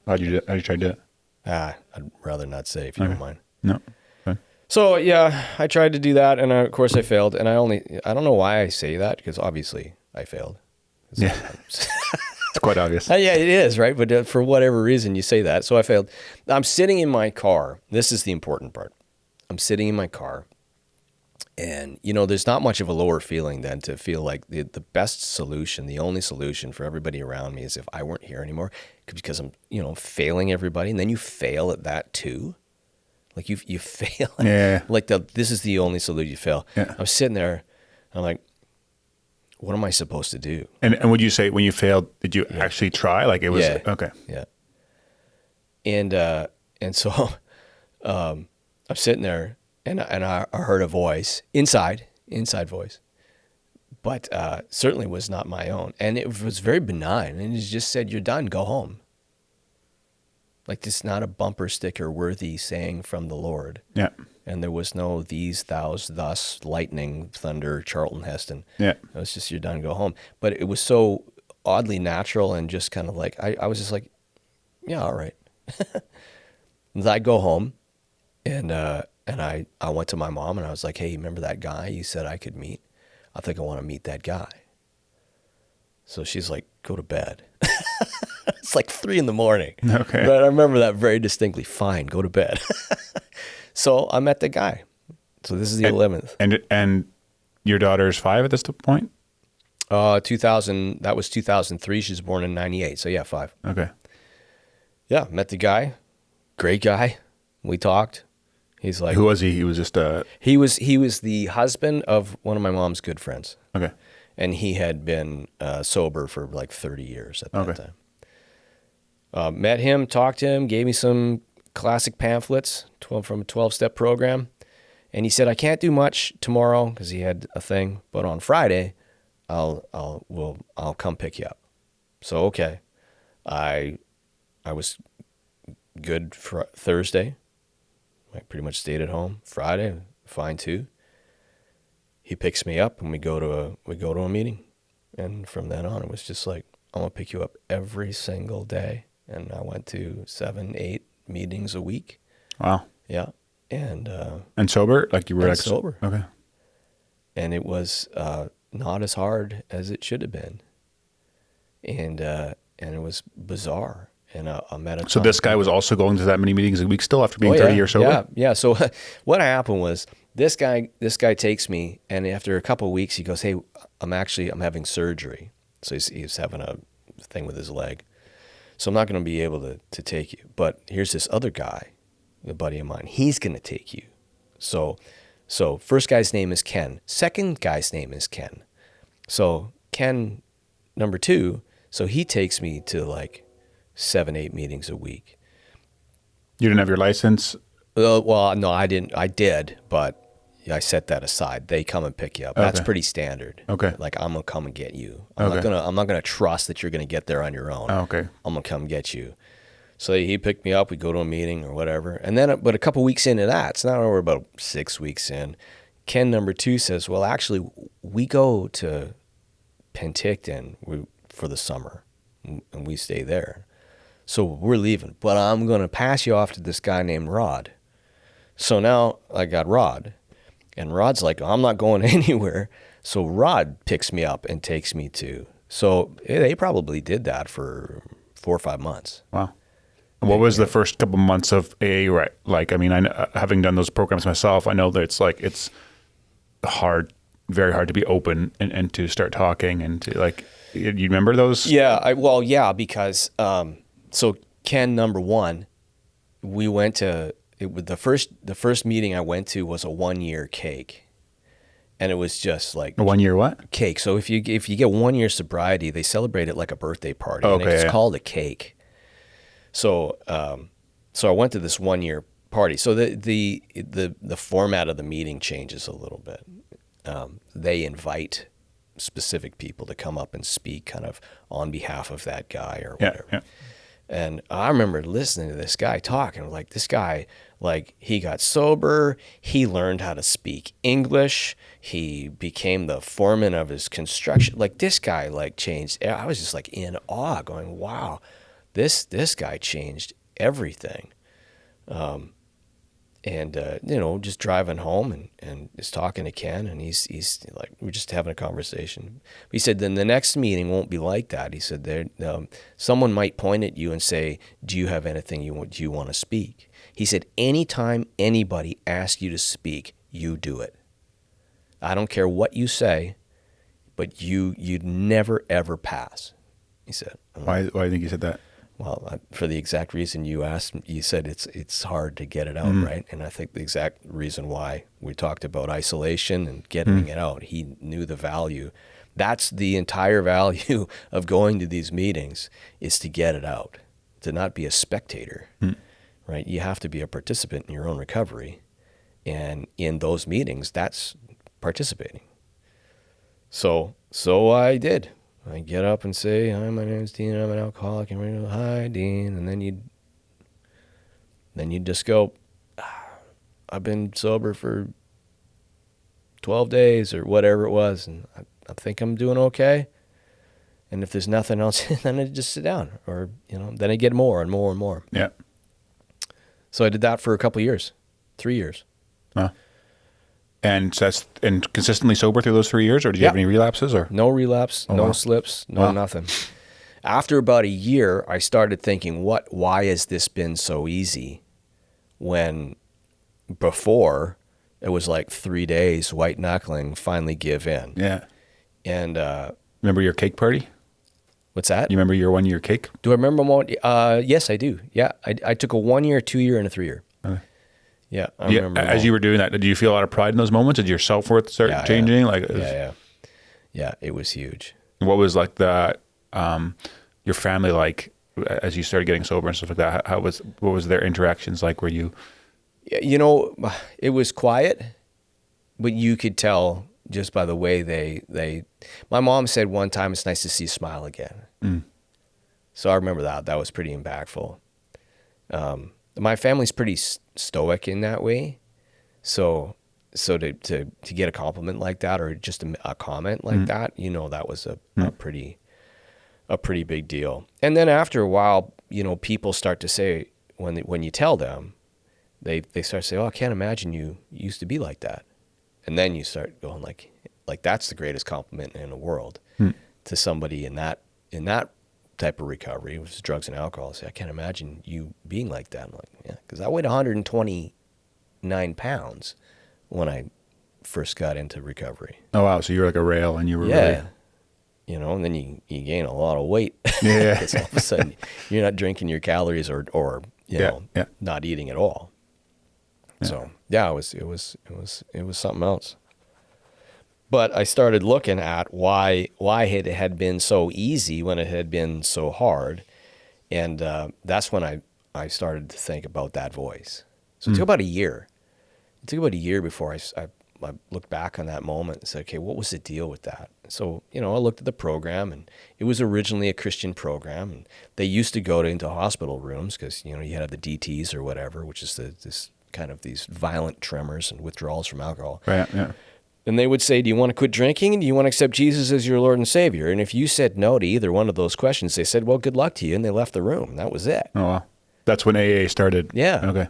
S1: How'd you try to do it?
S2: I'd rather not say, if you don't mind.
S1: No. Fine.
S2: So, yeah, I tried to do that, and of course I failed. And I don't know why I say that, because obviously I failed.
S1: Yeah. It's quite obvious.
S2: Yeah, it is, right? But for whatever reason, you say that. So I failed. I'm sitting in my car. This is the important part. I'm sitting in my car. And, there's not much of a lower feeling than to feel like the best solution, the only solution for everybody around me is if I weren't here anymore, because I'm, failing everybody. And then you fail at that too. Like you fail.
S1: Yeah.
S2: Like this is the only solution, you fail.
S1: Yeah.
S2: I'm sitting there. I'm like, what am I supposed to do?
S1: And would you say when you failed, did you actually try? Like it was, okay.
S2: Yeah. And so I'm sitting there. And I heard a voice, inside voice, but certainly was not my own. And it was very benign. And it just said, you're done, go home. Like, this is not a bumper sticker worthy saying from the Lord.
S1: Yeah.
S2: And there was no these, thous, thus, lightning, thunder, Charlton Heston.
S1: Yeah.
S2: It was just, you're done, go home. But it was so oddly natural and just kind of like, I was just like, yeah, all right. And I go home and I went to my mom and I was like, hey, remember that guy you said I could meet? I think I want to meet that guy. So she's like, go to bed. It's like 3 a.m.
S1: Okay.
S2: But I remember that very distinctly. Fine, go to bed. So I met the guy. So this is the 11th.
S1: And your daughter's 5 at this point?
S2: 2000, that was 2003. She was born in 98. So yeah, 5.
S1: Okay.
S2: Yeah, met the guy. Great guy. We talked. He's like,
S1: who was he? He was just
S2: He was the husband of one of my mom's good friends.
S1: Okay.
S2: And he had been sober for like 30 years at that time. Met him, talked to him, gave me some classic pamphlets from a 12-step program. And he said, I can't do much tomorrow because he had a thing, but on Friday, I'll come pick you up. So, okay. I was good for Thursday. I pretty much stayed at home. Friday, fine too. He picks me up and we go to a meeting. And from then on, it was just like, I'm going to pick you up every single day. And I went to 7, 8 meetings a week.
S1: Wow.
S2: Yeah. And
S1: sober? Like you were like
S2: sober.
S1: Okay.
S2: And it was not as hard as it should have been. And it was bizarre. And I met a
S1: So this guy was also going to that many meetings a week still after being 30 years sober?
S2: Yeah, yeah. So what happened was this guy takes me, and after a couple of weeks, he goes, hey, I'm having surgery. So he's having a thing with his leg. So I'm not going to be able to take you. But here's this other guy, a buddy of mine. He's going to take you. So first guy's name is Ken. Second guy's name is Ken. So Ken, number 2, so he takes me to like 7, 8 meetings a week.
S1: You didn't have your license?
S2: Well, no, I didn't. I did, but I set that aside. They come and pick you up. That's
S1: Okay.
S2: pretty standard.
S1: Okay.
S2: Like, I'm gonna come and get you. I'm
S1: Okay.
S2: not gonna trust that you're gonna get there on your own.
S1: Oh, okay.
S2: I'm gonna come get you. So he picked me up. We go to a meeting or whatever, and then, but a couple weeks into that, so now we're about 6 weeks in. Ken number 2 says, "Well, actually, we go to Penticton for the summer, and we stay there. So we're leaving, but I'm gonna pass you off to this guy named Rod." So now I got Rod, and Rod's like, I'm not going anywhere. So Rod picks me up and takes me to. So they probably did that for 4 or 5 months.
S1: Wow. And what was the first couple months of AA, right? Like, I mean, having done those programs myself, I know that it's hard, very hard to be open and to start talking and to like, you remember those?
S2: Yeah, because so Ken number 1, we went to the first meeting I went to was a 1-year cake, and it was just like
S1: A 1 year what?
S2: cake. So if you get 1 year sobriety, they celebrate it like a birthday party, and
S1: Okay,
S2: it's
S1: yeah.
S2: called a cake. So I went to this 1 year party. So the format of the meeting changes a little bit. They invite specific people to come up and speak kind of on behalf of that guy or whatever.
S1: Yeah.
S2: And I remember listening to this guy talk, and like, this guy, like, he got sober, he learned how to speak English, he became the foreman of his construction. Like, this guy like changed. I was just like in awe, going, wow, this guy changed everything. Just driving home and just talking to Ken, and he's like, we're just having a conversation. He said, then the next meeting won't be like that. He said, someone might point at you and say, do you have anything you want to speak? He said, anytime anybody asks you to speak, you do it. I don't care what you say, but you'd never, ever pass, he said.
S1: Why do you think you said that?
S2: Well, for the exact reason you asked, you said it's hard to get it out, right? And I think the exact reason why we talked about isolation and getting it out, he knew the value. That's the entire value of going to these meetings, is to get it out, to not be a spectator, right? You have to be a participant in your own recovery. And in those meetings, that's participating. So I did. I get up and say, hi, my name's Dean, I'm an alcoholic, and we're going, hi, Dean, and then you'd just go, I've been sober for 12 days or whatever it was, and I think I'm doing okay. And if there's nothing else, then I'd just sit down, or, then I'd get more and more and more.
S1: Yeah.
S2: So I did that for a couple of years, 3 years.
S1: Huh. And consistently sober through those 3 years, or did you have any relapses? Or
S2: No relapse, no
S1: wow.
S2: slips, no nothing. After about a year, I started thinking, why has this been so easy when before it was like 3 days, white knuckling, finally give in.
S1: Yeah.
S2: And
S1: Remember your cake party?
S2: what's that?
S1: You remember your 1 year cake?
S2: Do I remember one? Yes, I do. Yeah, I took a 1 year, 2 year, and a 3 year.
S1: Okay.
S2: Yeah, I remember.
S1: As you were doing that, did you feel a lot of pride in those moments? Did your self-worth start changing?
S2: Yeah, it was huge.
S1: What was like your family like as you started getting sober and stuff like that? What was their interactions like? Were you?
S2: It was quiet, but you could tell just by the way they. My mom said one time, "It's nice to see you smile again." So I remember that was pretty impactful. My family's pretty stoic in that way, so to get a compliment like that, or just a comment like that, that was a pretty big deal. And then after a while, people start to say, when you tell them, they start to say, "Oh, I can't imagine you used to be like that." And then you start going like that's the greatest compliment in the world to somebody in that type of recovery, which is drugs and alcohol. Say, "I can't imagine you being like that." I'm like, yeah, because I weighed 129 pounds when I first got into recovery.
S1: Oh, wow. So you were like a rail and you were
S2: Yeah.
S1: really...
S2: And then you gain a lot of weight.
S1: Yeah.
S2: Because all of a sudden you're not drinking your calories or not eating at all. Yeah. So yeah, it was something else. But I started looking at why it had been so easy when it had been so hard, and that's when I started to think about that voice. So it took about a year. It took about a year before I looked back on that moment and said, okay, what was the deal with that? So, I looked at the program, and it was originally a Christian program. And they used to go into hospital rooms because, you had the DTs or whatever, which is this kind of these violent tremors and withdrawals from alcohol.
S1: Right, yeah.
S2: And they would say, do you want to quit drinking? And do you want to accept Jesus as your Lord and Savior? And if you said no to either one of those questions, they said, well, good luck to you. And they left the room. That was it.
S1: Oh, wow. That's when AA started.
S2: Yeah.
S1: Okay.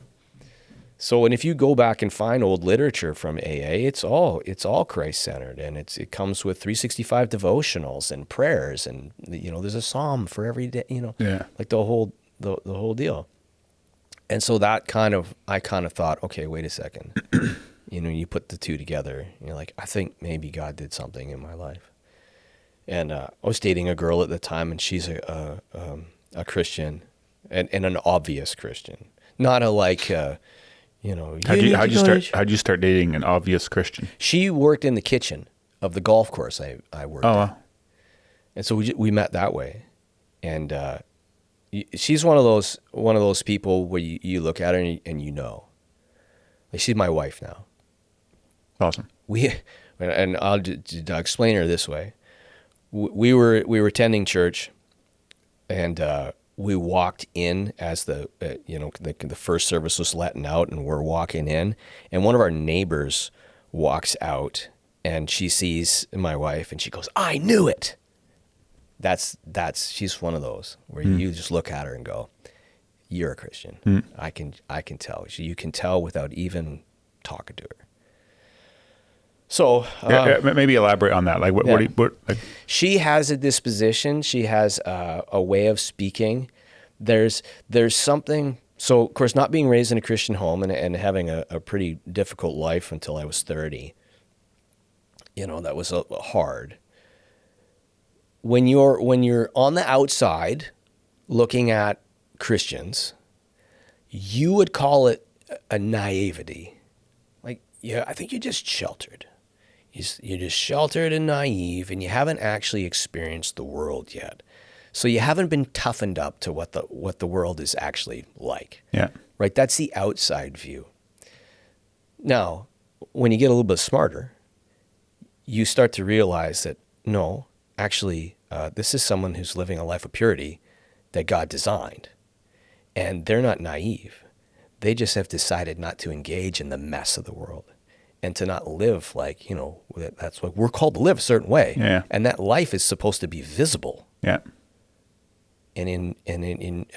S2: So, and if you go back and find old literature from AA, it's all Christ-centered, and it comes with 365 devotionals and prayers, and there's a psalm for every day, like the whole deal. And so I kind of thought, okay, wait a second, you put the two together, and you're like, I think maybe God did something in my life. And I was dating a girl at the time, and she's a Christian, and an obvious Christian, not a like.
S1: How'd you start dating an obvious Christian?
S2: She worked in the kitchen of the golf course I worked at.
S1: Wow.
S2: And so we met that way. And she's one of those people where you look at her and like, she's my wife now.
S1: Awesome.
S2: And I'll explain her this way. We were attending church, and we walked in as the first service was letting out, and we're walking in, and one of our neighbors walks out, and she sees my wife, and she goes, "I knew it." She's one of those where you just look at her and go, "You're a Christian." I can tell. You can tell without even talking to her. So
S1: maybe elaborate on that. Like what like?
S2: She has a disposition. She has a way of speaking. There's something. So of course, not being raised in a Christian home and having a pretty difficult life until I was 30. That was hard. When you're on the outside looking at Christians, you would call it a naivety. Like, yeah, I think you're just sheltered. You're just sheltered and naive, and you haven't actually experienced the world yet. So you haven't been toughened up to what the world is actually like.
S1: Yeah.
S2: Right? That's the outside view. Now, when you get a little bit smarter, you start to realize that, no, actually, this is someone who's living a life of purity that God designed. And they're not naive. They just have decided not to engage in the mess of the world. And to not live like, that's what we're called to live a certain way.
S1: Yeah.
S2: And that life is supposed to be visible.
S1: Yeah.
S2: And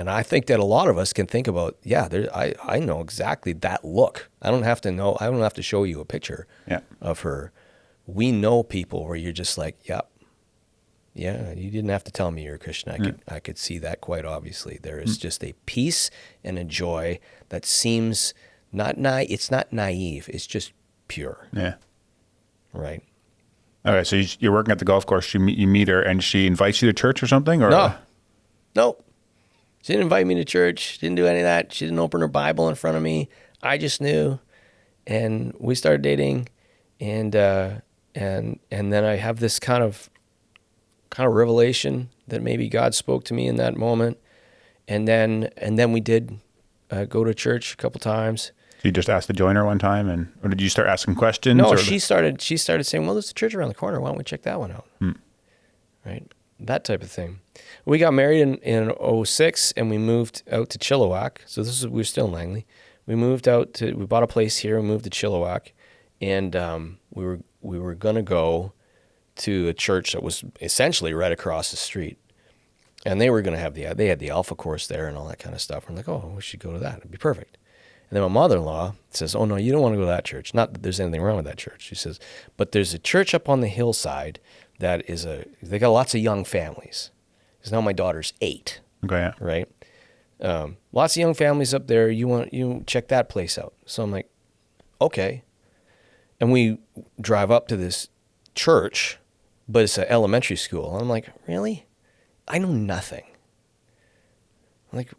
S2: I think that a lot of us can think about, I know exactly that look. I don't have to show you a picture of her. We know people where you're just like, yep. Yeah, you didn't have to tell me you're a Christian. I could see that quite obviously. There is just a peace and a joy that seems it's not naive. It's just pure. Yeah. Right.
S1: Okay, so you're working at the golf course. You meet her, and she invites you to church or something? Or
S2: no. Nope. She didn't invite me to church. She didn't do any of that. She didn't open her Bible in front of me. I just knew, and we started dating, and then I have this kind of revelation that maybe God spoke to me in that moment, and then we did go to church a couple times.
S1: So you just asked to join her one time, or did you start asking questions?
S2: No,
S1: or
S2: she started saying, well, there's a church around the corner. Why don't we check that one out? Right? That type of thing. We got married in 06 and we moved out to Chilliwack. So we were still in Langley. We bought a place here and moved to Chilliwack. And we were going to go to a church that was essentially right across the street. And they were going to have they had the Alpha course there and all that kind of stuff. I'm like, oh, we should go to that. It'd be perfect. And then my mother-in-law says, oh, no, you don't want to go to that church. Not that there's anything wrong with that church. She says, but there's a church up on the hillside they got lots of young families. Because now my daughter's 8.
S1: Okay, yeah.
S2: Right? Lots of young families up there. You check that place out. So I'm like, okay. And we drive up to this church, but it's an elementary school. And I'm like, really? I know nothing. I'm like,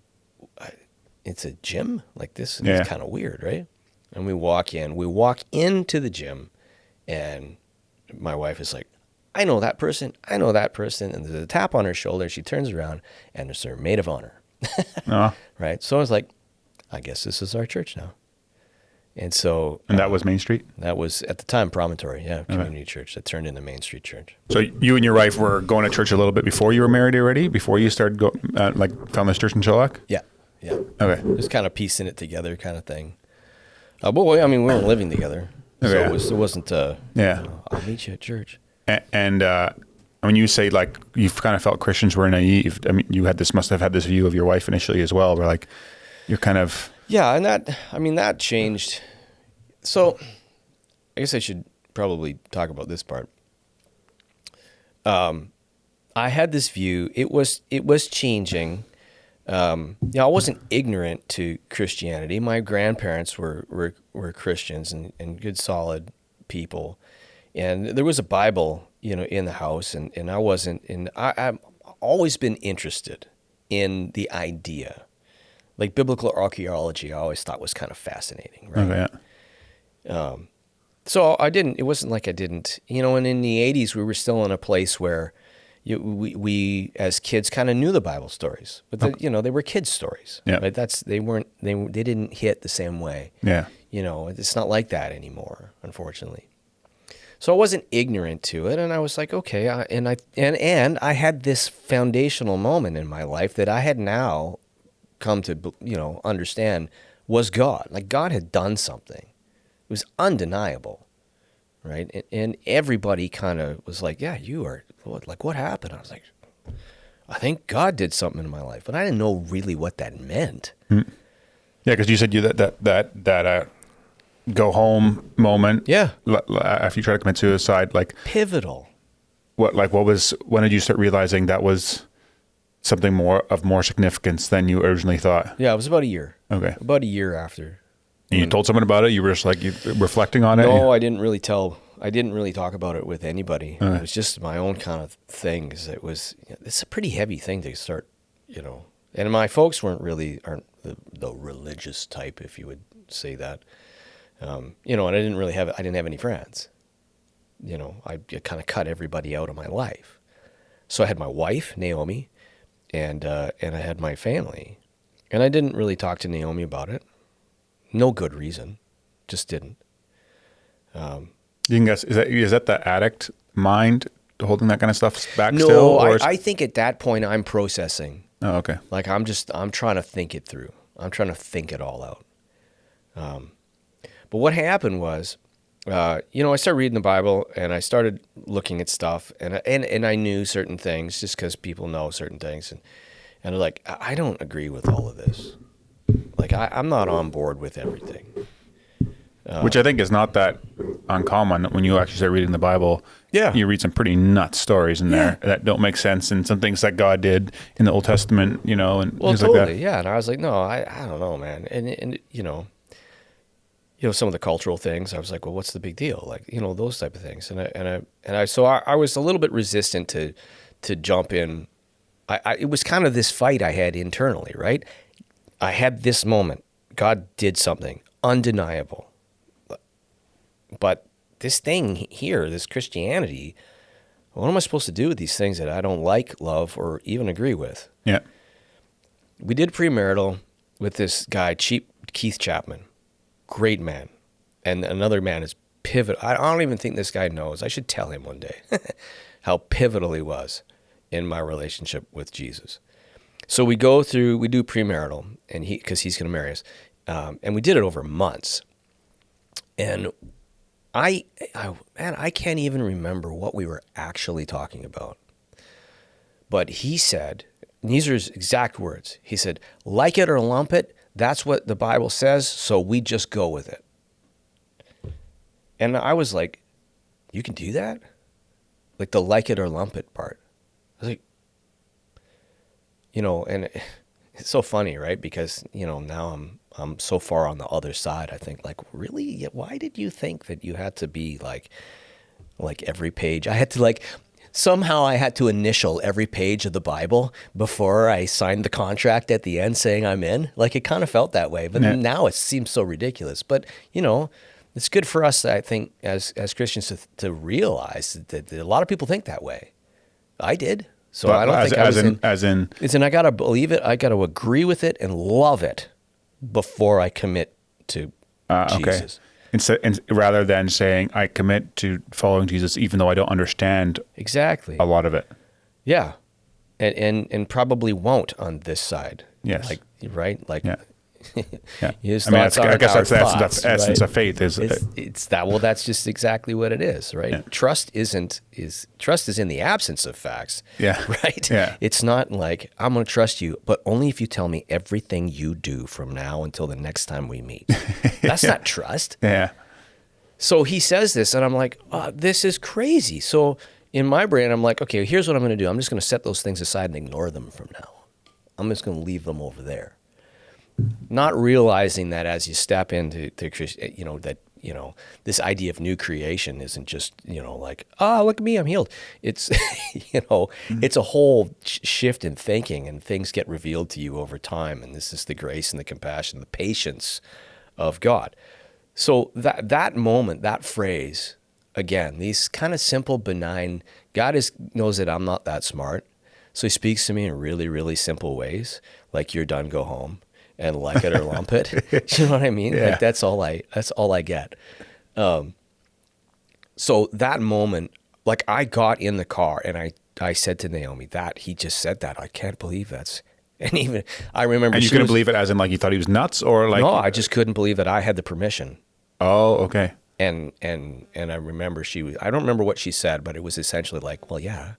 S2: it's a gym? Like this is kind of weird, right? And we walk into the gym, and my wife is like, I know that person. And there's a tap on her shoulder. She turns around, and it's her maid of honor. Right? So I was like, I guess this is our church now. And so...
S1: And that was Main Street?
S2: That was, at the time, Promontory, community church that turned into Main Street Church.
S1: So you and your wife were going to church a little bit before you were married already? Before you started found this church in Chilliwack?
S2: Yeah.
S1: Okay.
S2: Just kind of piecing it together kind of thing. But, I mean, we weren't living together. So it wasn't, I'll meet you at church.
S1: And when you say, like, you've kind of felt Christians were naive, I mean, must have had this view of your wife initially as well, where, like, you're kind of...
S2: Yeah, and that changed. So I guess I should probably talk about this part. I had this view. It was changing. I wasn't ignorant to Christianity. My grandparents were Christians and good, solid people. And there was a Bible, in the house, and I wasn't. And I've always been interested in the idea. Like biblical archaeology, I always thought was kind of fascinating, right?
S1: Okay, yeah.
S2: So it wasn't like I didn't, and in the 80s, we were still in a place where we as kids kind of knew the Bible stories, but they were kids' stories.
S1: Yeah.
S2: Right? They didn't hit the same way.
S1: Yeah.
S2: It's not like that anymore, unfortunately. So I wasn't ignorant to it, and I was like, okay, and I had this foundational moment in my life that I had now come to understand was God. Like God had done something. It was undeniable, right? And everybody kind of was like, yeah, you are, like what happened? I was like, I think God did something in my life, but I didn't know really what that meant.
S1: Yeah, because you said that go home moment.
S2: Yeah.
S1: After you tried to commit suicide, like
S2: pivotal.
S1: When did you start realizing that was something more significance than you originally thought?
S2: Yeah, it was about a year.
S1: Okay.
S2: About a year after.
S1: And you told someone about it? You were just like, you reflecting on it?
S2: No, I didn't really talk about it with anybody. It was just my own kind of thing. Because it's a pretty heavy thing to start, And my folks aren't the religious type, if you would say that. And I didn't have any friends. I kind of cut everybody out of my life. So I had my wife, Naomi, and I had my family. And I didn't really talk to Naomi about it. No good reason. Just didn't.
S1: You can guess, is that the addict mind holding that kind of stuff back
S2: no,
S1: still?
S2: No, I think at that point I'm processing.
S1: Oh, okay.
S2: Like I'm trying to think it through. I'm trying to think it all out. But what happened was, I started reading the Bible and I started looking at stuff and I knew certain things just because people know certain things. And they're like, I don't agree with all of this. Like, I'm not on board with everything.
S1: Which I think is not that uncommon when you actually start reading the Bible.
S2: Yeah.
S1: You read some pretty nuts stories in there that don't make sense, and some things that God did in the Old Testament, and things
S2: totally,
S1: like that.
S2: Yeah. And I was like, no, I don't know, man. And some of the cultural things, I was like, well, what's the big deal? Like, those type of things. So I was a little bit resistant to jump in. It was kind of this fight I had internally, right? I had this moment. God did something undeniable. But this thing here, this Christianity, what am I supposed to do with these things that I don't like, love, or even agree with?
S1: Yeah.
S2: We did premarital with this guy, Keith Chapman. great man. And another man is pivotal. I don't even think this guy knows. I should tell him one day how pivotal he was in my relationship with Jesus. So we do premarital, and because he's going to marry us. And we did it over months. And I can't even remember what we were actually talking about. But he said, and these are his exact words. He said, like it or lump it, that's what the Bible says, so we just go with it. And I was like, you can do that? Like the like it or lump it part. I was like, and it's so funny, right? Because, now I'm so far on the other side. I think, like, really? Why did you think that you had to be like every page? I had to somehow I had to initial every page of the Bible before I signed the contract at the end saying I'm in. Like, it kind of felt that way. But now it seems so ridiculous. But, it's good for us, I think, as Christians to realize that a lot of people think that way. I did. So but I don't think I got to believe it. I got to agree with it and love it before I commit to Jesus.
S1: Okay. Rather than saying I commit to following Jesus, even though I don't understand
S2: exactly
S1: a lot of it.
S2: Yeah, and probably won't on this side.
S1: Yes.
S2: Right.
S1: Yeah. Yeah.
S2: I
S1: guess that's the essence of faith.
S2: It's that. Well, that's just exactly what it is, right?
S1: Yeah.
S2: Trust is in the absence of facts.
S1: Yeah.
S2: Right.
S1: Yeah.
S2: It's not like I'm going to trust you, but only if you tell me everything you do from now until the next time we meet. That's not trust.
S1: Yeah.
S2: So he says this, and I'm like, oh, this is crazy. So in my brain, I'm like, okay, here's what I'm going to do. I'm just going to set those things aside and ignore them from now. I'm just going to leave them over there. Not realizing that as you step into this idea of new creation isn't just, like, oh, look at me, I'm healed. It's, it's a whole shift in thinking, and things get revealed to you over time. And this is the grace and the compassion, the patience of God. So that moment, that phrase, again, these kind of simple, benign, God knows that I'm not that smart. So he speaks to me in really, really simple ways, like you're done, go home. And like it or lump it. You know what I mean?
S1: Yeah.
S2: Like that's all I get. So that moment, like I got in the car and I said to Naomi that he just said that. I can't believe that's, and even I remember.
S1: And you couldn't believe it as in like you thought he was nuts, or like?
S2: No, I just couldn't believe that I had the permission.
S1: Oh, okay.
S2: And I remember I don't remember what she said, but it was essentially like, well, yeah.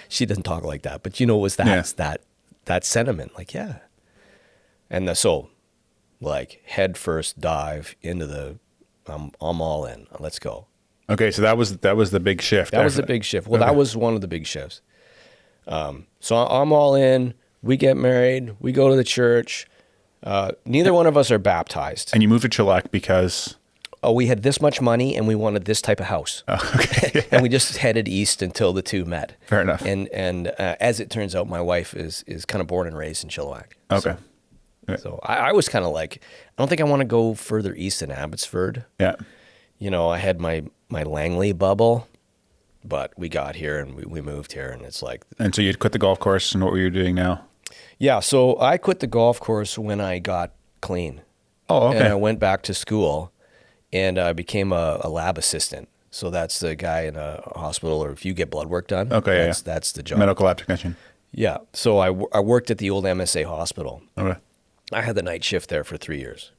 S2: She doesn't talk like that, but it was that sentiment, like, yeah. And so, like, head first dive into I'm all in. Let's go.
S1: Okay, so that was the big shift.
S2: That was the big shift. Well, okay. That was one of the big shifts. So I'm all in. We get married. We go to the church. Neither one of us are baptized.
S1: And you moved to Chilliwack because?
S2: Oh, we had this much money and we wanted this type of house.
S1: Oh, okay.
S2: And we just headed east until the two met.
S1: Fair enough.
S2: And as it turns out, my wife is kind of born and raised in Chilliwack.
S1: Okay.
S2: So I was kind of like, I don't think I want to go further east than Abbotsford.
S1: Yeah.
S2: I had my Langley bubble, but we got here and we moved here, and it's like.
S1: And so you'd quit the golf course, and what were you doing now?
S2: Yeah, so I quit the golf course when I got clean.
S1: Oh, okay.
S2: And I went back to school, and I became a lab assistant. So that's the guy in a hospital, or if you get blood work done.
S1: Okay,
S2: that's the job.
S1: Medical lab technician.
S2: Yeah. So I worked at the old MSA hospital.
S1: Okay.
S2: I had the night shift there for 3 years.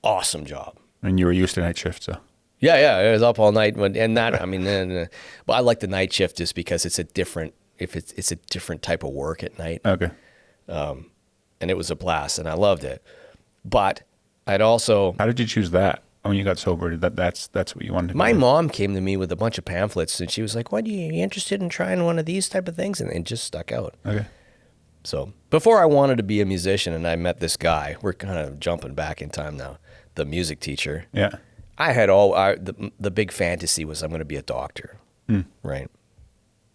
S2: Awesome job.
S1: And you were used to night shift, so.
S2: Yeah, it was up all night, and that but I like the night shift just because it's a different type of work at night.
S1: Okay.
S2: And it was a blast, and I loved it. But I'd also.
S1: How did you choose that when you got sober? That's what you wanted to do?
S2: My mom came to me with a bunch of pamphlets, and she was like, "What, are you interested in trying one of these type of things?" And it just stuck out.
S1: Okay.
S2: So before I wanted to be a musician, and I met this guy. We're kind of jumping back in time now. The music teacher.
S1: Yeah.
S2: I had the big fantasy was I'm going to be a doctor, right?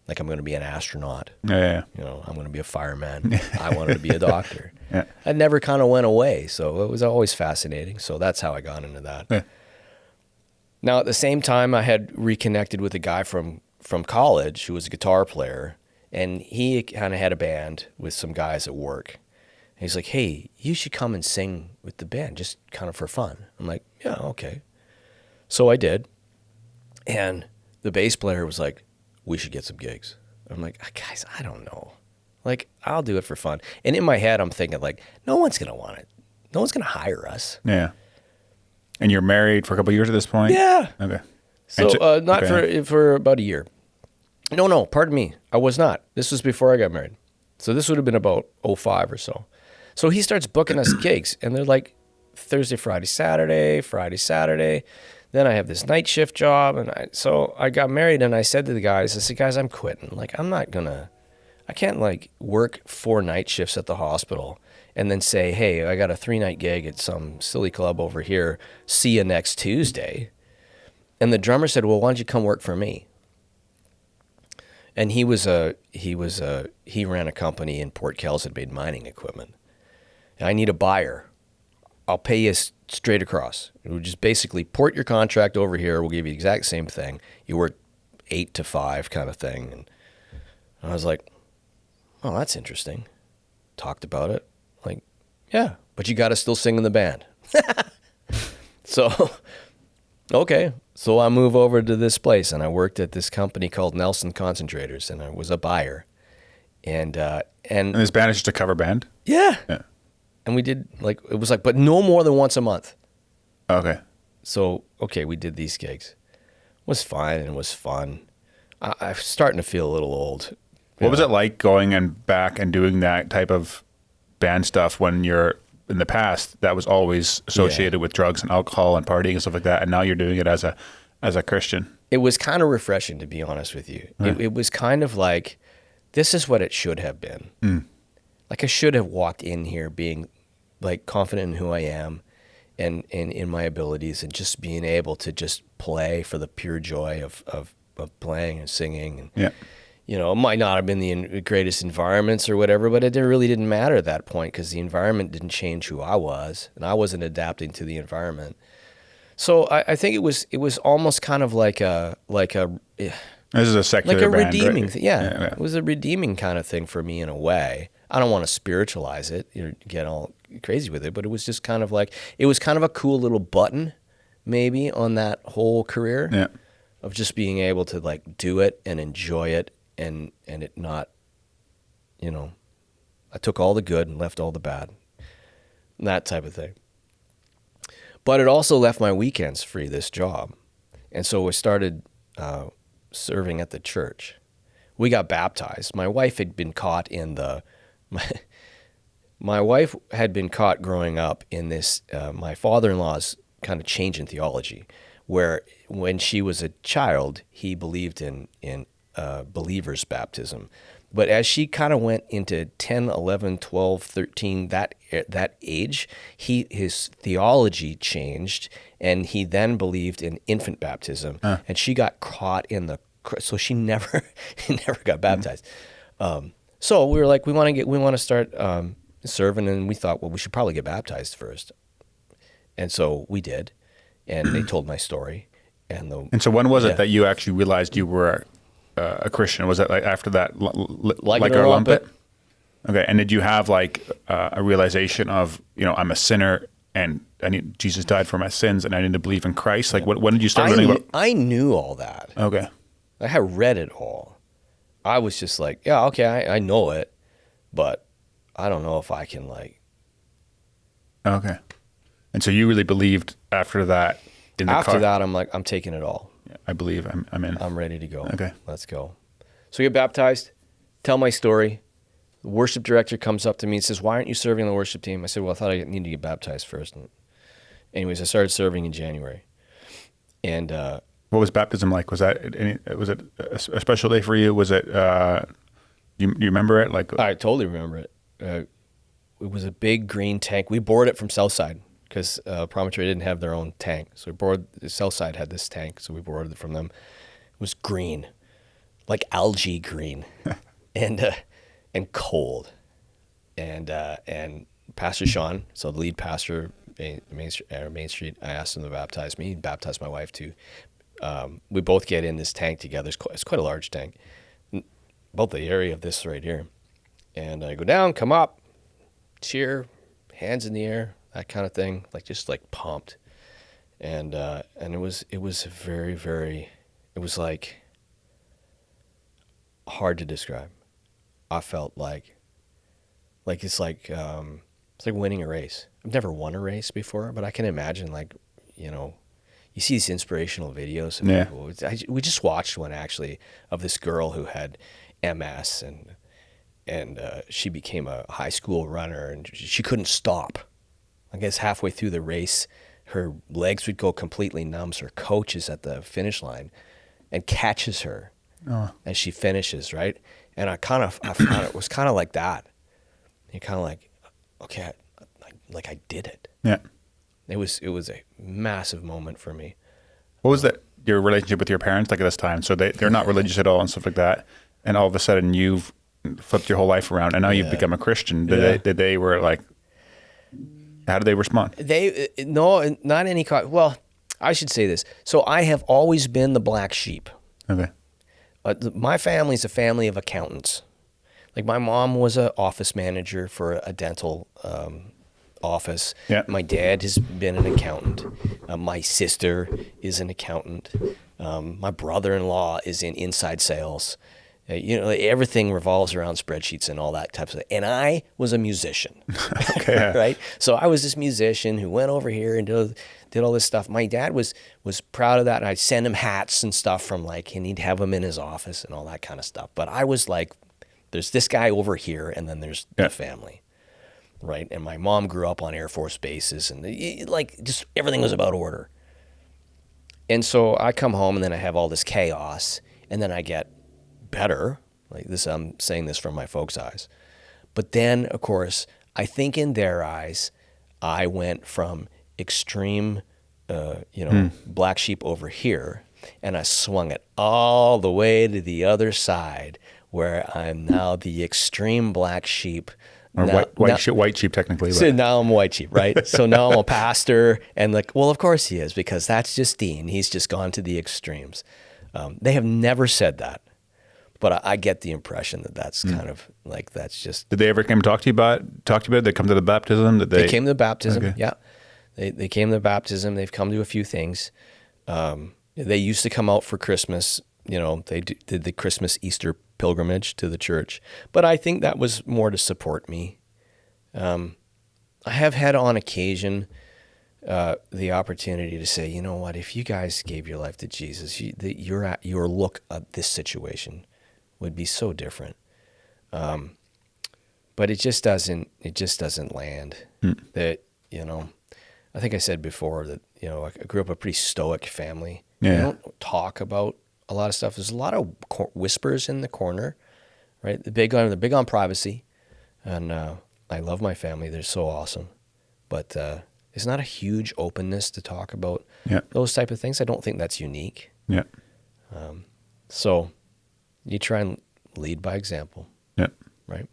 S2: Like I'm going to be an astronaut.
S1: Yeah.
S2: I'm going to be a fireman. I wanted to be a doctor.
S1: Yeah.
S2: I never kind of went away, so it was always fascinating. So that's how I got into that.
S1: Yeah.
S2: Now at the same time, I had reconnected with a guy from college who was a guitar player. And he kind of had a band with some guys at work. he's like, hey, you should come and sing with the band, just kind of for fun. I'm like, yeah, okay. So I did. And the bass player was like, we should get some gigs. I'm like, guys, I don't know. Like, I'll do it for fun. And in my head, I'm thinking, like, no one's going to want it. No one's going to hire us.
S1: Yeah. And you're married for a couple of years at this point?
S2: Yeah.
S1: Okay.
S2: So not for about a year. No, pardon me. I was not. This was before I got married. So this would have been about 2005 or so. So he starts booking us gigs, and they're like Thursday, Friday, Saturday. Then I have this night shift job, and so I got married, and I said to the guys, I said, guys, I'm quitting. Like, I can't like work 4 night shifts at the hospital and then say, hey, I got a 3-night gig at some silly club over here. See you next Tuesday. And the drummer said, well, why don't you come work for me? And he ran a company in Port Kells that made mining equipment. I need a buyer. I'll pay you straight across. We'll just basically port your contract over here. We'll give you the exact same thing. You work 8 to 5 kind of thing. And I was like, oh, that's interesting. Talked about it. Like, yeah, but you got to still sing in the band. So, okay. So I move over to this place, and I worked at this company called Nelson Concentrators, and I was a buyer. And
S1: this band is just a cover band?
S2: Yeah.
S1: Yeah.
S2: And we did, like, it was like, but no more than once a month.
S1: Okay.
S2: So, okay, we did these gigs. It was fine and it was fun. I'm starting to feel a little old.
S1: What was it like going and back and doing that type of band stuff when you're in the past that was always associated with drugs and alcohol and partying and stuff like that, and now you're doing it as a Christian?
S2: It was kind of refreshing, to be honest with you. Right. It was kind of like, this is what it should have been. Like, I should have walked in here being like confident in who I am and in my abilities, and just being able to just play for the pure joy of playing and singing. And
S1: yeah.
S2: You know, it might not have been the greatest environments or whatever, but it really didn't matter at that point, because the environment didn't change who I was, and I wasn't adapting to the environment. So I think it was almost kind of like a
S1: this is a secular
S2: like a
S1: band,
S2: redeeming
S1: right?
S2: thing. Yeah, it was a redeeming kind of thing for me in a way. I don't want to spiritualize it, get all crazy with it, but it was just kind of like, it was kind of a cool little button maybe on that whole career.
S1: Yeah.
S2: Of just being able to like do it and enjoy it, and it not, I took all the good and left all the bad, that type of thing. But it also left my weekends free, this job. And so I started serving at the church. We got baptized. My wife had been caught my wife had been caught growing up in this, my father-in-law's kind of change in theology, where when she was a child, he believed in believer's baptism. But as she kind of went into 10, 11, 12, 13, that age, his theology changed, and he then believed in infant baptism. And she got caught so she never got baptized. So we were like, we want to start serving, and we thought, well, we should probably get baptized first. And so we did, and they told my story. And so
S1: when was it that you actually realized you were a Christian? Was it like after that, like
S2: it
S1: or
S2: or
S1: lump
S2: lump
S1: it? Okay, and did you have like a realization of, I'm a sinner and Jesus died for my sins and I need to believe in Christ? Like, when did you start learning about?
S2: I knew all that.
S1: Okay.
S2: I had read it all. I was just like, yeah, okay, I know it, but I don't know if I can like.
S1: Okay. And so you really believed after that in the
S2: After
S1: car?
S2: that, I'm like, I'm taking it all.
S1: I believe I'm in.
S2: I'm ready to go.
S1: Okay.
S2: Let's go. So I get baptized, tell my story. The worship director comes up to me and says, why aren't you serving on the worship team? I said, well, I thought I needed to get baptized first. And anyways, I started serving in January. And
S1: what was baptism like? Was it a special day for you? Was it, you remember it? Like,
S2: I totally remember it. It was a big green tank. We borrowed it from Southside because Promontory didn't have their own tank. So Southside had this tank, so we borrowed it from them. It was green, like algae green, and cold. And Pastor Sean, so the lead pastor, Main Street, I asked him to baptize me. He baptized my wife too. We both get in this tank together. It's quite a large tank, about the area of this right here. And I go down, come up, cheer, hands in the air, that kind of thing, like just like pumped. And it was very, very, it was like hard to describe. I felt like it's like winning a race. I've never won a race before, but I can imagine, like, you know, you see these inspirational videos of people. We just watched one actually of this girl who had MS, and she became a high school runner, and she couldn't stop. I guess halfway through the race, her legs would go completely numb. So her coach is at the finish line and catches her as she finishes, right? And I found it was kind of like that. You're kind of like, okay, I did it.
S1: Yeah.
S2: It was a massive moment for me.
S1: What was that, your relationship with your parents like at this time? So they're not religious at all and stuff like that. And all of a sudden you've flipped your whole life around and now you've become a Christian. Did they were like, how did they respond?
S2: No, not any, well, I should say this. So I have always been the black sheep.
S1: Okay.
S2: My family's a family of accountants. Like my mom was an office manager for a dental office.
S1: Yeah.
S2: My dad has been an accountant. My sister is an accountant. My brother-in-law is in inside sales. Everything revolves around spreadsheets and all that type of stuff. And I was a musician,
S1: Okay.
S2: right? So I was this musician who went over here and did all this stuff. My dad was proud of that, and I'd send him hats and stuff from and he'd have them in his office and all that kind of stuff. But I was like, there's this guy over here, and then there's the family, right? And my mom grew up on Air Force bases, and just everything was about order. And so I come home, and then I have all this chaos, and then I get better. Like this, I'm saying this from my folks' eyes. But then, of course, I think in their eyes, I went from extreme, black sheep over here, and I swung it all the way to the other side, where I'm now the extreme black sheep.
S1: Or white sheep technically.
S2: So now I'm white sheep, right? So now I'm a pastor, and well, of course he is, because that's just Dean. He's just gone to the extremes. They have never said that, but I get the impression that that's kind of like, that's just.
S1: Did they ever come talk to you about it? They come to the baptism?
S2: They came to the baptism.
S1: Okay.
S2: Yeah, they came to the baptism. They've come to a few things. They used to come out for Christmas. They did the Christmas Easter pilgrimage to the church, but I think that was more to support me. I have had on occasion the opportunity to say, you know what, if you guys gave your life to Jesus, your look at this situation would be so different. But it just doesn't land. That, I think I said before that, I grew up a pretty stoic family.
S1: Yeah.
S2: I don't talk about a lot of stuff. There's a lot of whispers in the corner, right? They're big on privacy, and I love my family. They're so awesome, but it's not a huge openness to talk about those type of things. I don't think that's unique.
S1: Yeah.
S2: So you try and lead by example.
S1: Yeah.
S2: Right.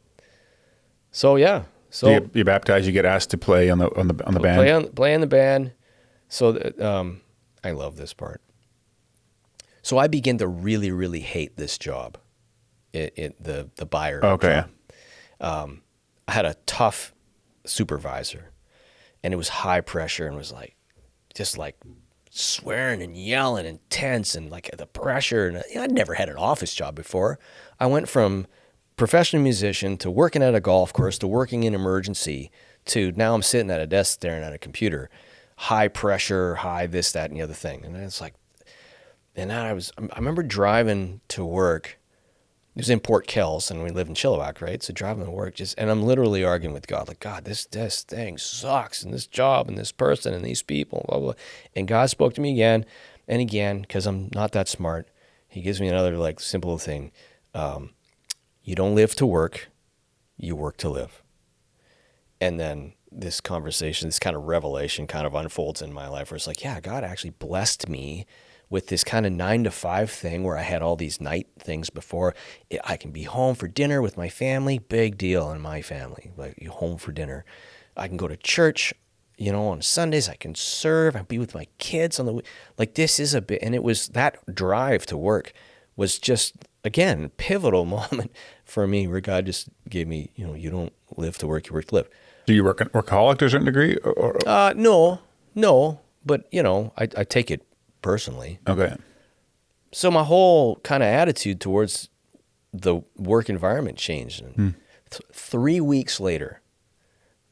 S2: So yeah. So
S1: you baptize. You get asked to play on the band.
S2: Play in the band. So I love this part. So I begin to really, really hate this job, the buyer.
S1: Okay.
S2: Job. I had a tough supervisor, and it was high pressure, and was just swearing and yelling, intense, and the pressure. And I'd never had an office job before. I went from professional musician to working at a golf course to working in emergency to now I'm sitting at a desk staring at a computer. High pressure, high this, that, and the other thing. And it's and I remember driving to work. It was in Port Kells, and we live in Chilliwack, right? So driving to work, and I'm literally arguing with God, God, this thing sucks, and this job, and this person, and these people, blah, blah. And God spoke to me again and again, because I'm not that smart. He gives me another simple thing. You don't live to work, you work to live. And then this conversation, this kind of revelation kind of unfolds in my life, where it's God actually blessed me with this kind of 9 to 5 thing, where I had all these night things before. I can be home for dinner with my family, big deal in my family, you home for dinner. I can go to church, on Sundays. I can serve. I can be with my kids on the this is a bit, and it was that drive to work was just, again, a pivotal moment for me, where God just gave me, you don't live to work, you work to live.
S1: Do you work workaholic to a certain degree?
S2: No, but I take it personally.
S1: Okay.
S2: So my whole kind of attitude towards the work environment changed. And 3 weeks later,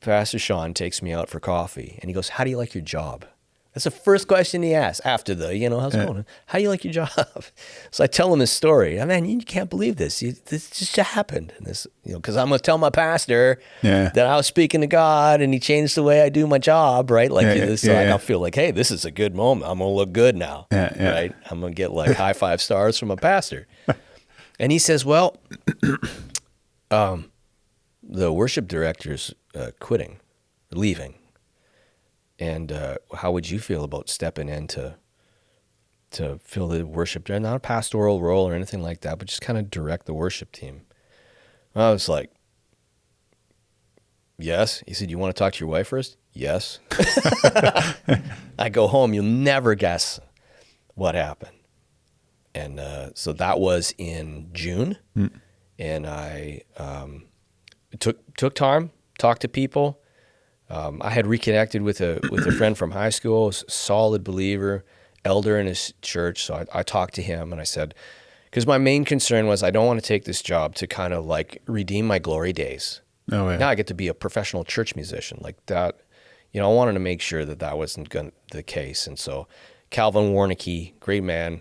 S2: Pastor Sean takes me out for coffee and he goes, "How do you like your job?" That's the first question he asks after how's it going? "How do you like your job?" So I tell him this story. Man, you can't believe this. This just happened. And this, because I'm going to tell my pastor that I was speaking to God and he changed the way I do my job, right? I'll feel like, hey, this is a good moment. I'm going to look good now, right? I'm going to get like high 5 stars from a pastor. And he says, well, the worship director's leaving. And how would you feel about stepping in to fill the worship, not a pastoral role or anything like that, but just kind of direct the worship team? I was like, yes. He said, "You want to talk to your wife first?" Yes. I go home, you'll never guess what happened. And so that was in June. And I took time, talked to people. I had reconnected with a friend from high school, a solid believer, elder in his church. So I talked to him and I said, because my main concern was I don't want to take this job to kind of like redeem my glory days.
S1: Oh, yeah.
S2: Now I get to be a professional church musician like that. I wanted to make sure that wasn't the case. And so Calvin Warnicki, great man,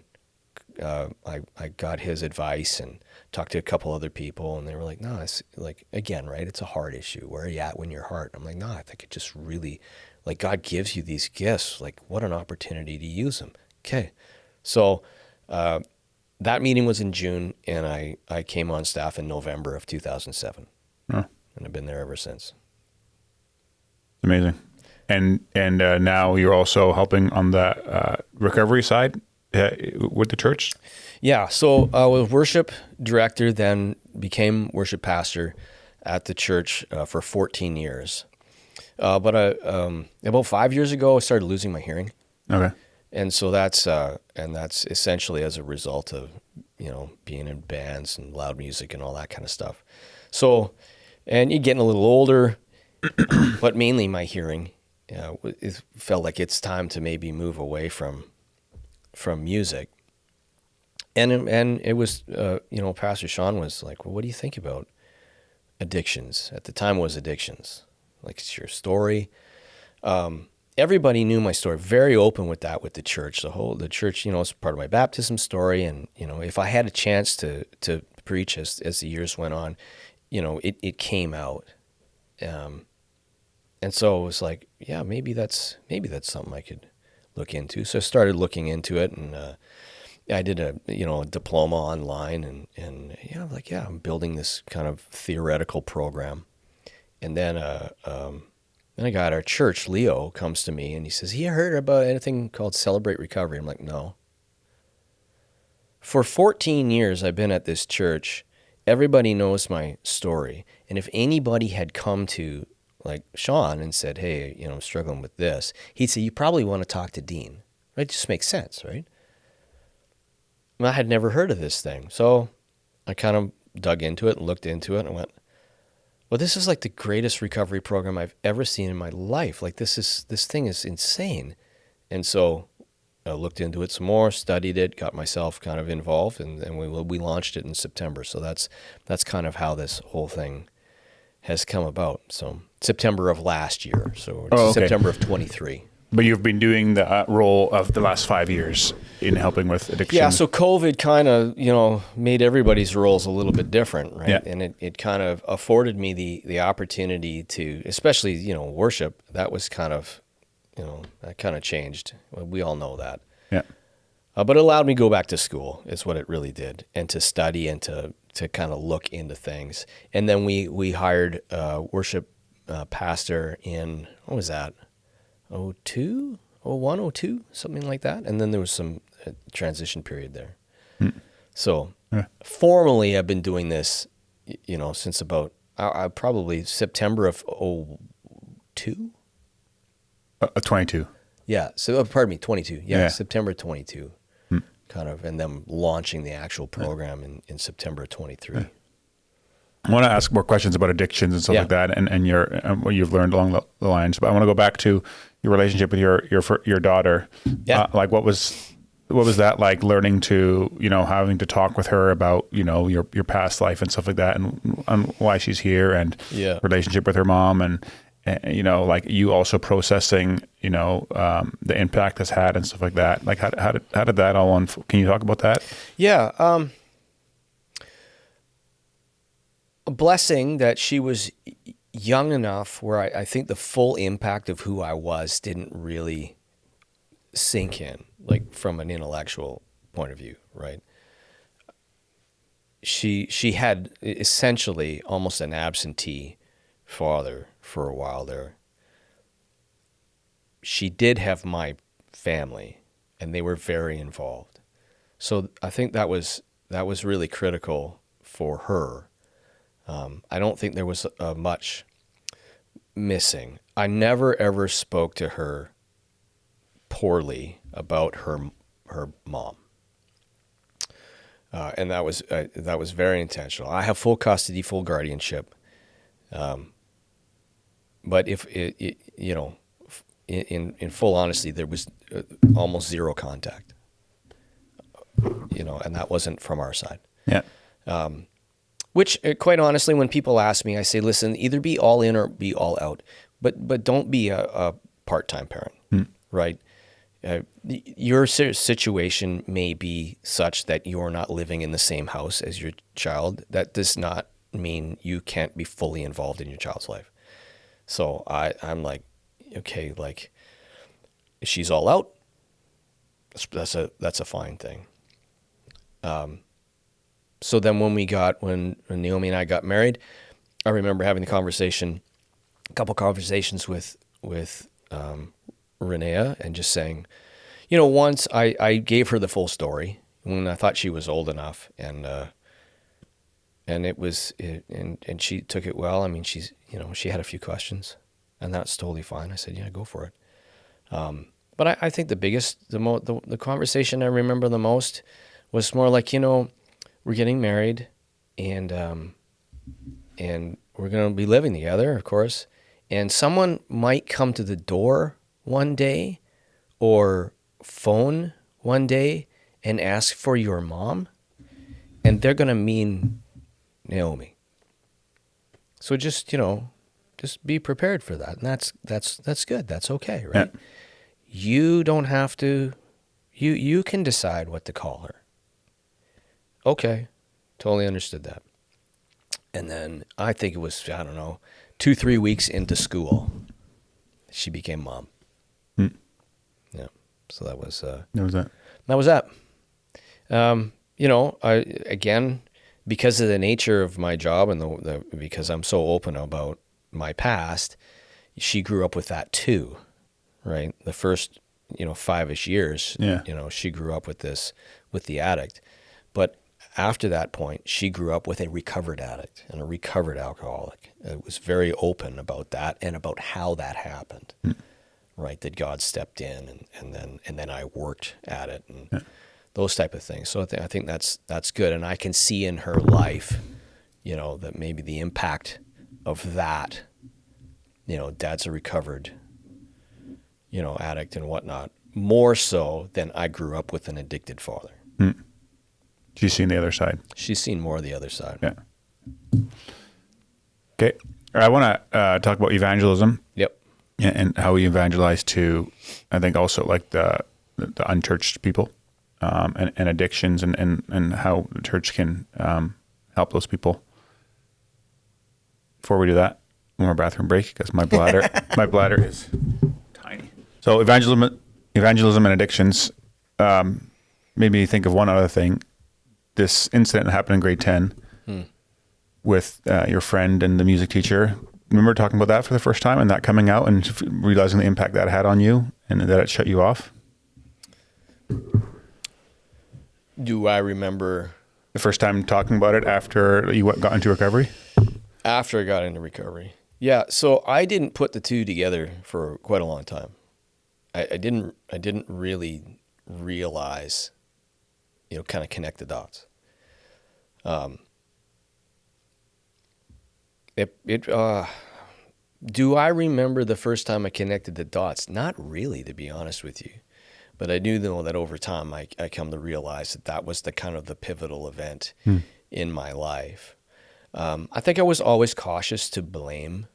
S2: I got his advice and talked to a couple other people, and they were like, "No, it's like, again, right? It's a heart issue. Where are you at when your heart?" I'm like, "No, I think it just really, like, God gives you these gifts. Like, what an opportunity to use them." Okay. So that meeting was in June, and I came on staff in November of 2007. And I've been there ever since.
S1: Amazing. And now you're also helping on the recovery side with the church?
S2: Yeah, so I was worship director, then became worship pastor at the church for 14 years. But about 5 years ago, I started losing my hearing.
S1: Okay.
S2: And so that's essentially as a result of, being in bands and loud music and all that kind of stuff. So, and you're getting a little older, but mainly my hearing, it felt like it's time to maybe move away from music. And it was, Pastor Sean was like, "Well, what do you think about addictions?" At the time it was addictions. Like, it's your story. Everybody knew my story, very open with that with the church. The church, it's part of my baptism story. And, if I had a chance to preach as the years went on, it came out. And so it was like, yeah, maybe that's something I could look into. So I started looking into it, and I did a diploma online, and I'm building this kind of theoretical program. And then a guy at our church, Leo, comes to me and he says, "You heard about anything called Celebrate Recovery?" I'm like, "No." For 14 years I've been at this church. Everybody knows my story. And if anybody had come to like Sean and said, "Hey, I'm struggling with this," he'd say, "You probably want to talk to Dean." Right? It just makes sense, right? I had never heard of this thing. So I kind of dug into it and looked into it and went, well, this is like the greatest recovery program I've ever seen in my life. Like, this thing is insane. And so I looked into it some more, studied it, got myself kind of involved, and we launched it in September. So that's kind of how this whole thing has come about. So September of last year. So it's September of 23.
S1: But you've been doing the role of the last 5 years in helping with addiction.
S2: Yeah, so COVID kind of, made everybody's roles a little bit different, right?
S1: Yeah.
S2: And it kind of afforded me the opportunity to, especially, worship. That was kind of, that kind of changed. We all know that.
S1: Yeah.
S2: But it allowed me to go back to school, is what it really did, and to study and to kind of look into things. And then we hired a worship pastor in, what was that? 02, 01, 02, something like that. And then there was some transition period there. So formally I've been doing this, since about probably September of 02.
S1: 22.
S2: Yeah. So, pardon me, 22. Yeah.
S1: Yeah.
S2: September 22 kind of, and then launching the actual program in September 23.
S1: I want to ask more questions about addictions and stuff like that, and your what you've learned along the lines. But I want to go back to your relationship with your daughter.
S2: Yeah.
S1: Like what was that like, learning to, having to talk with her about, your past life and stuff like that, and why she's here, and relationship with her mom, and like you also processing, the impact that's had and stuff like that. Like how did that all unfold? Can you talk about that?
S2: Yeah. A blessing that she was young enough where I think the full impact of who I was didn't really sink in, like from an intellectual point of view, right? She had essentially almost an absentee father for a while there. She did have my family, and they were very involved. So I think that was really critical for her. I don't think there was much missing. I never ever spoke to her poorly about her mom, and that was very intentional. I have full custody, full guardianship, but if in full honesty, there was almost zero contact, and that wasn't from our side.
S1: Yeah.
S2: Which, quite honestly, when people ask me, I say, listen, either be all in or be all out, but don't be a part-time parent, right? Your situation may be such that you're not living in the same house as your child. That does not mean you can't be fully involved in your child's life. So I'm like, okay, like, she's all out. That's a fine thing. So then when Naomi and I got married, I remember having a couple conversations with Renea, and just saying, once I gave her the full story when I thought she was old enough, and she took it well. I mean, she had a few questions, and that's totally fine. I said, yeah, go for it. But I think the conversation I remember the most was more like, we're getting married, and we're going to be living together, of course. And someone might come to the door one day or phone one day and ask for your mom, and they're going to mean Naomi. So just be prepared for that. And that's good. That's okay, right? Yeah. You don't have to, you can decide what to call her. Okay, totally understood that. And then I think it was, 2-3 weeks into school, she became mom. Yeah, so that was that. That was that. Again, because of the nature of my job and because I'm so open about my past, she grew up with that too, right? The first 5-ish years, she grew up with the addict, but after that point, she grew up with a recovered addict and a recovered alcoholic. It was very open about that and about how that happened, right? That God stepped in and then I worked at it and those type of things. So I think that's good. And I can see in her life, that maybe the impact of that, dad's a recovered, addict and whatnot, more so than I grew up with an addicted father.
S1: She's seen the other side.
S2: She's seen more of the other side.
S1: Yeah. Okay. I want to talk about evangelism.
S2: Yep.
S1: And how we evangelize to, I think, also like the unchurched people, and addictions, and how the church can help those people. Before we do that, one more bathroom break because my bladder is tiny. So evangelism and addictions made me think of one other thing. This incident that happened in grade 10 with your friend and the music teacher. Remember talking about that for the first time and that coming out and realizing the impact that had on you and that it shut you off?
S2: Do I remember
S1: the first time talking about it after you got into recovery?
S2: After I got into recovery. Yeah. So I didn't put the two together for quite a long time. I didn't really realize, kind of connect the dots. Do I remember the first time I connected the dots? Not really, to be honest with you. But I do know that over time, I come to realize that that was the kind of the pivotal event in my life. I think I was always cautious to blame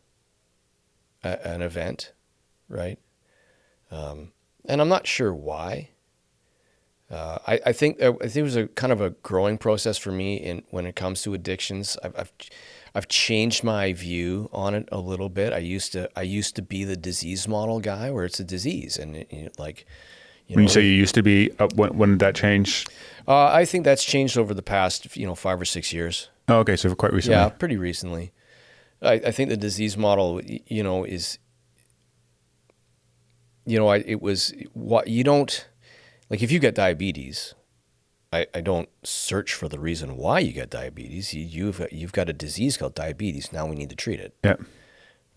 S2: an event, right? And I'm not sure why. I think it was a kind of a growing process for me when it comes to addictions. I've changed my view on it a little bit. I used to be the disease model guy, where it's a disease, and
S1: When you say you used to be, when did that change?
S2: I think that's changed over the past 5 or 6 years.
S1: Oh, okay, so quite recently.
S2: Yeah, pretty recently. I think the disease model, is, it was what you don't, like if you get diabetes, I don't search for the reason why you get diabetes. You've got a disease called diabetes. Now we need to treat it.
S1: Yeah.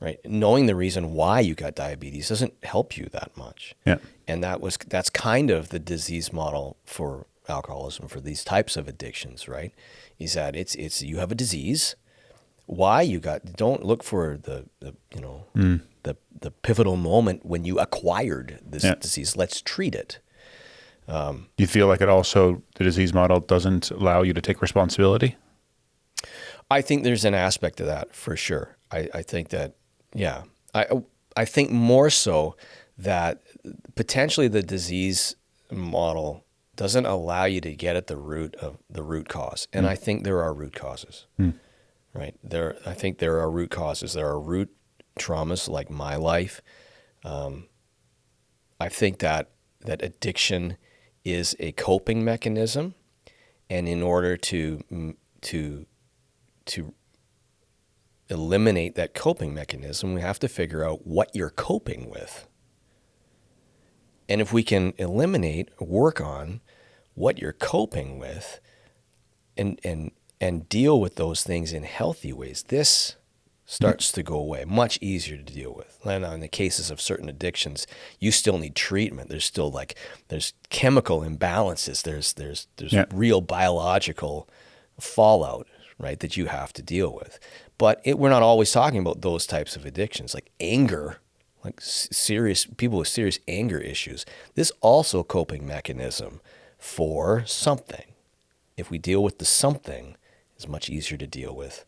S2: Right. Knowing the reason why you got diabetes doesn't help you that much.
S1: Yeah.
S2: And that's kind of the disease model for alcoholism, for these types of addictions, right? Is that it's you have a disease. Why you don't look for the pivotal moment when you acquired this disease. Let's treat it.
S1: You feel like the disease model doesn't allow you to take responsibility?
S2: I think there's an aspect of that for sure. I think that, yeah. I think more so that potentially the disease model doesn't allow you to get at the root cause. And I think there are root causes, right? I think there are root causes. There are root traumas like my life. I think that addiction is a coping mechanism, and in order to eliminate that coping mechanism, we have to figure out what you're coping with. And if we can work on what you're coping with, and deal with those things in healthy ways, this starts to go away, much easier to deal with. And in the cases of certain addictions, you still need treatment. There's still there's chemical imbalances. There's real biological fallout, right, that you have to deal with. But we're not always talking about those types of addictions, like anger, like serious people with serious anger issues. This also a coping mechanism for something. If we deal with the something, it's much easier to deal with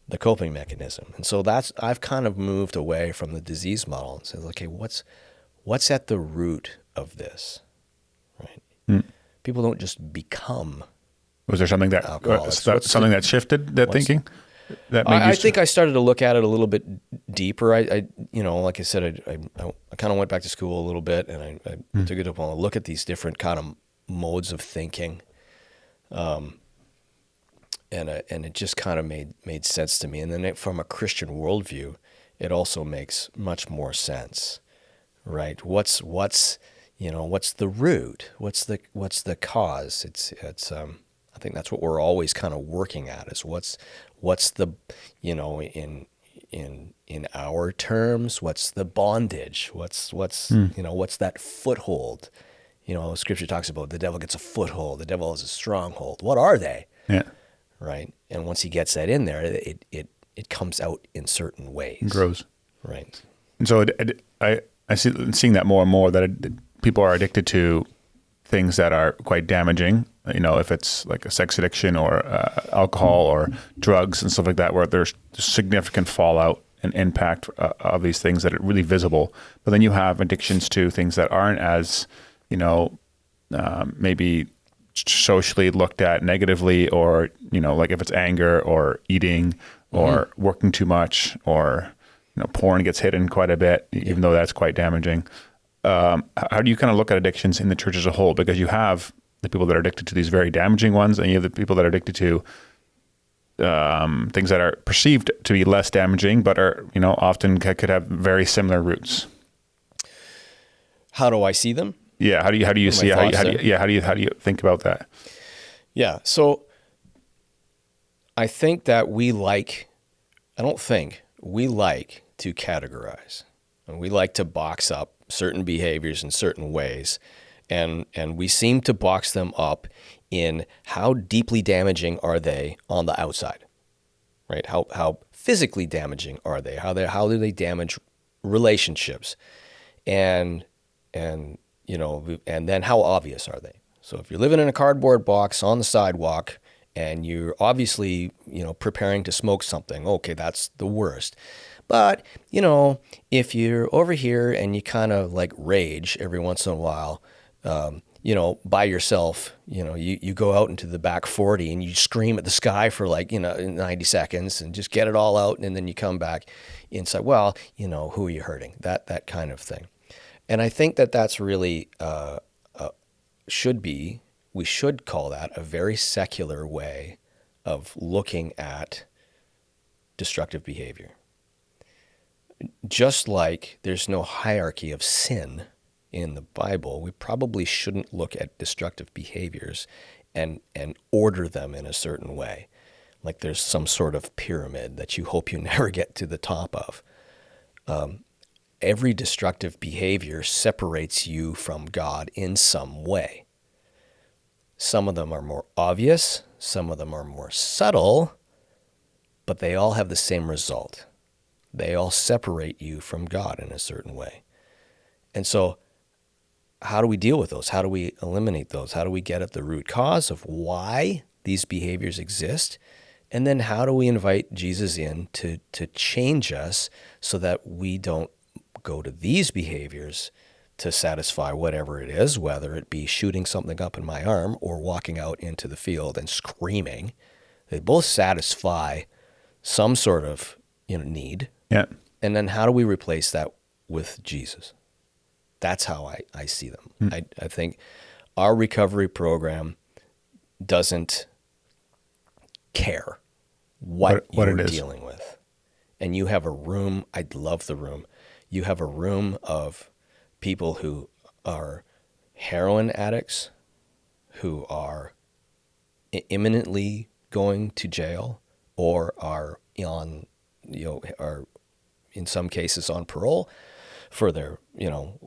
S2: the coping mechanism. And so I've kind of moved away from the disease model and said, okay, what's at the root of this, right? People don't just become.
S1: Was there something that shifted that thinking? That made
S2: I think I started to look at it a little bit deeper. I like I said, I kind of went back to school a little bit, and I took it up on a look at these different kind of modes of thinking. And it just kind of made sense to me. And then from a Christian worldview, it also makes much more sense, right? What's the root? What's the cause? It's I think that's what we're always kind of working at, is what's the, in our terms, what's the bondage? What's that foothold? Scripture talks about the devil gets a foothold. The devil has a stronghold. What are they?
S1: Yeah.
S2: Right. And once he gets that in there, it comes out in certain ways.
S1: It grows.
S2: Right.
S1: And so I seeing that more and more, that people are addicted to things that are quite damaging. If it's like a sex addiction or alcohol or drugs and stuff like that, where there's significant fallout and impact of these things that are really visible. But then you have addictions to things that aren't as, maybe socially looked at negatively, or, like if it's anger or eating or working too much, or, porn gets hidden quite a bit, even though that's quite damaging. How do you kind of look at addictions in the church as a whole? Because you have the people that are addicted to these very damaging ones, and you have the people that are addicted to things that are perceived to be less damaging, but are, often could have very similar roots.
S2: How do I see them?
S1: Yeah. How do you see it? How do you think about that?
S2: Yeah. So I think that we like to categorize, and we like to box up certain behaviors in certain ways. And we seem to box them up in how deeply damaging are they on the outside, right? How physically damaging are they? How do they damage relationships? And and then how obvious are they? So if you're living in a cardboard box on the sidewalk and you're obviously, preparing to smoke something, okay, that's the worst. But, if you're over here and you kind of like rage every once in a while, by yourself, you go out into the back 40 and you scream at the sky for 90 seconds and just get it all out. And then you come back inside, well, who are you hurting? That kind of thing. And I think that's really, we should call that a very secular way of looking at destructive behavior. Just like there's no hierarchy of sin in the Bible, we probably shouldn't look at destructive behaviors and order them in a certain way. Like there's some sort of pyramid that you hope you never get to the top of. Every destructive behavior separates you from God in some way. Some of them are more obvious, some of them are more subtle, but they all have the same result. They all separate you from God in a certain way. And so how do we deal with those? How do we eliminate those? How do we get at the root cause of why these behaviors exist? And then how do we invite Jesus in to change us so that we don't go to these behaviors to satisfy whatever it is, whether it be shooting something up in my arm or walking out into the field and screaming. They both satisfy some sort of need.
S1: Yeah.
S2: And then how do we replace that with Jesus? That's how I see them. I think our recovery program doesn't care what you're dealing with. And you have a room, I love the room. You have a room of people who are heroin addicts, who are imminently going to jail or are are in some cases on parole for their,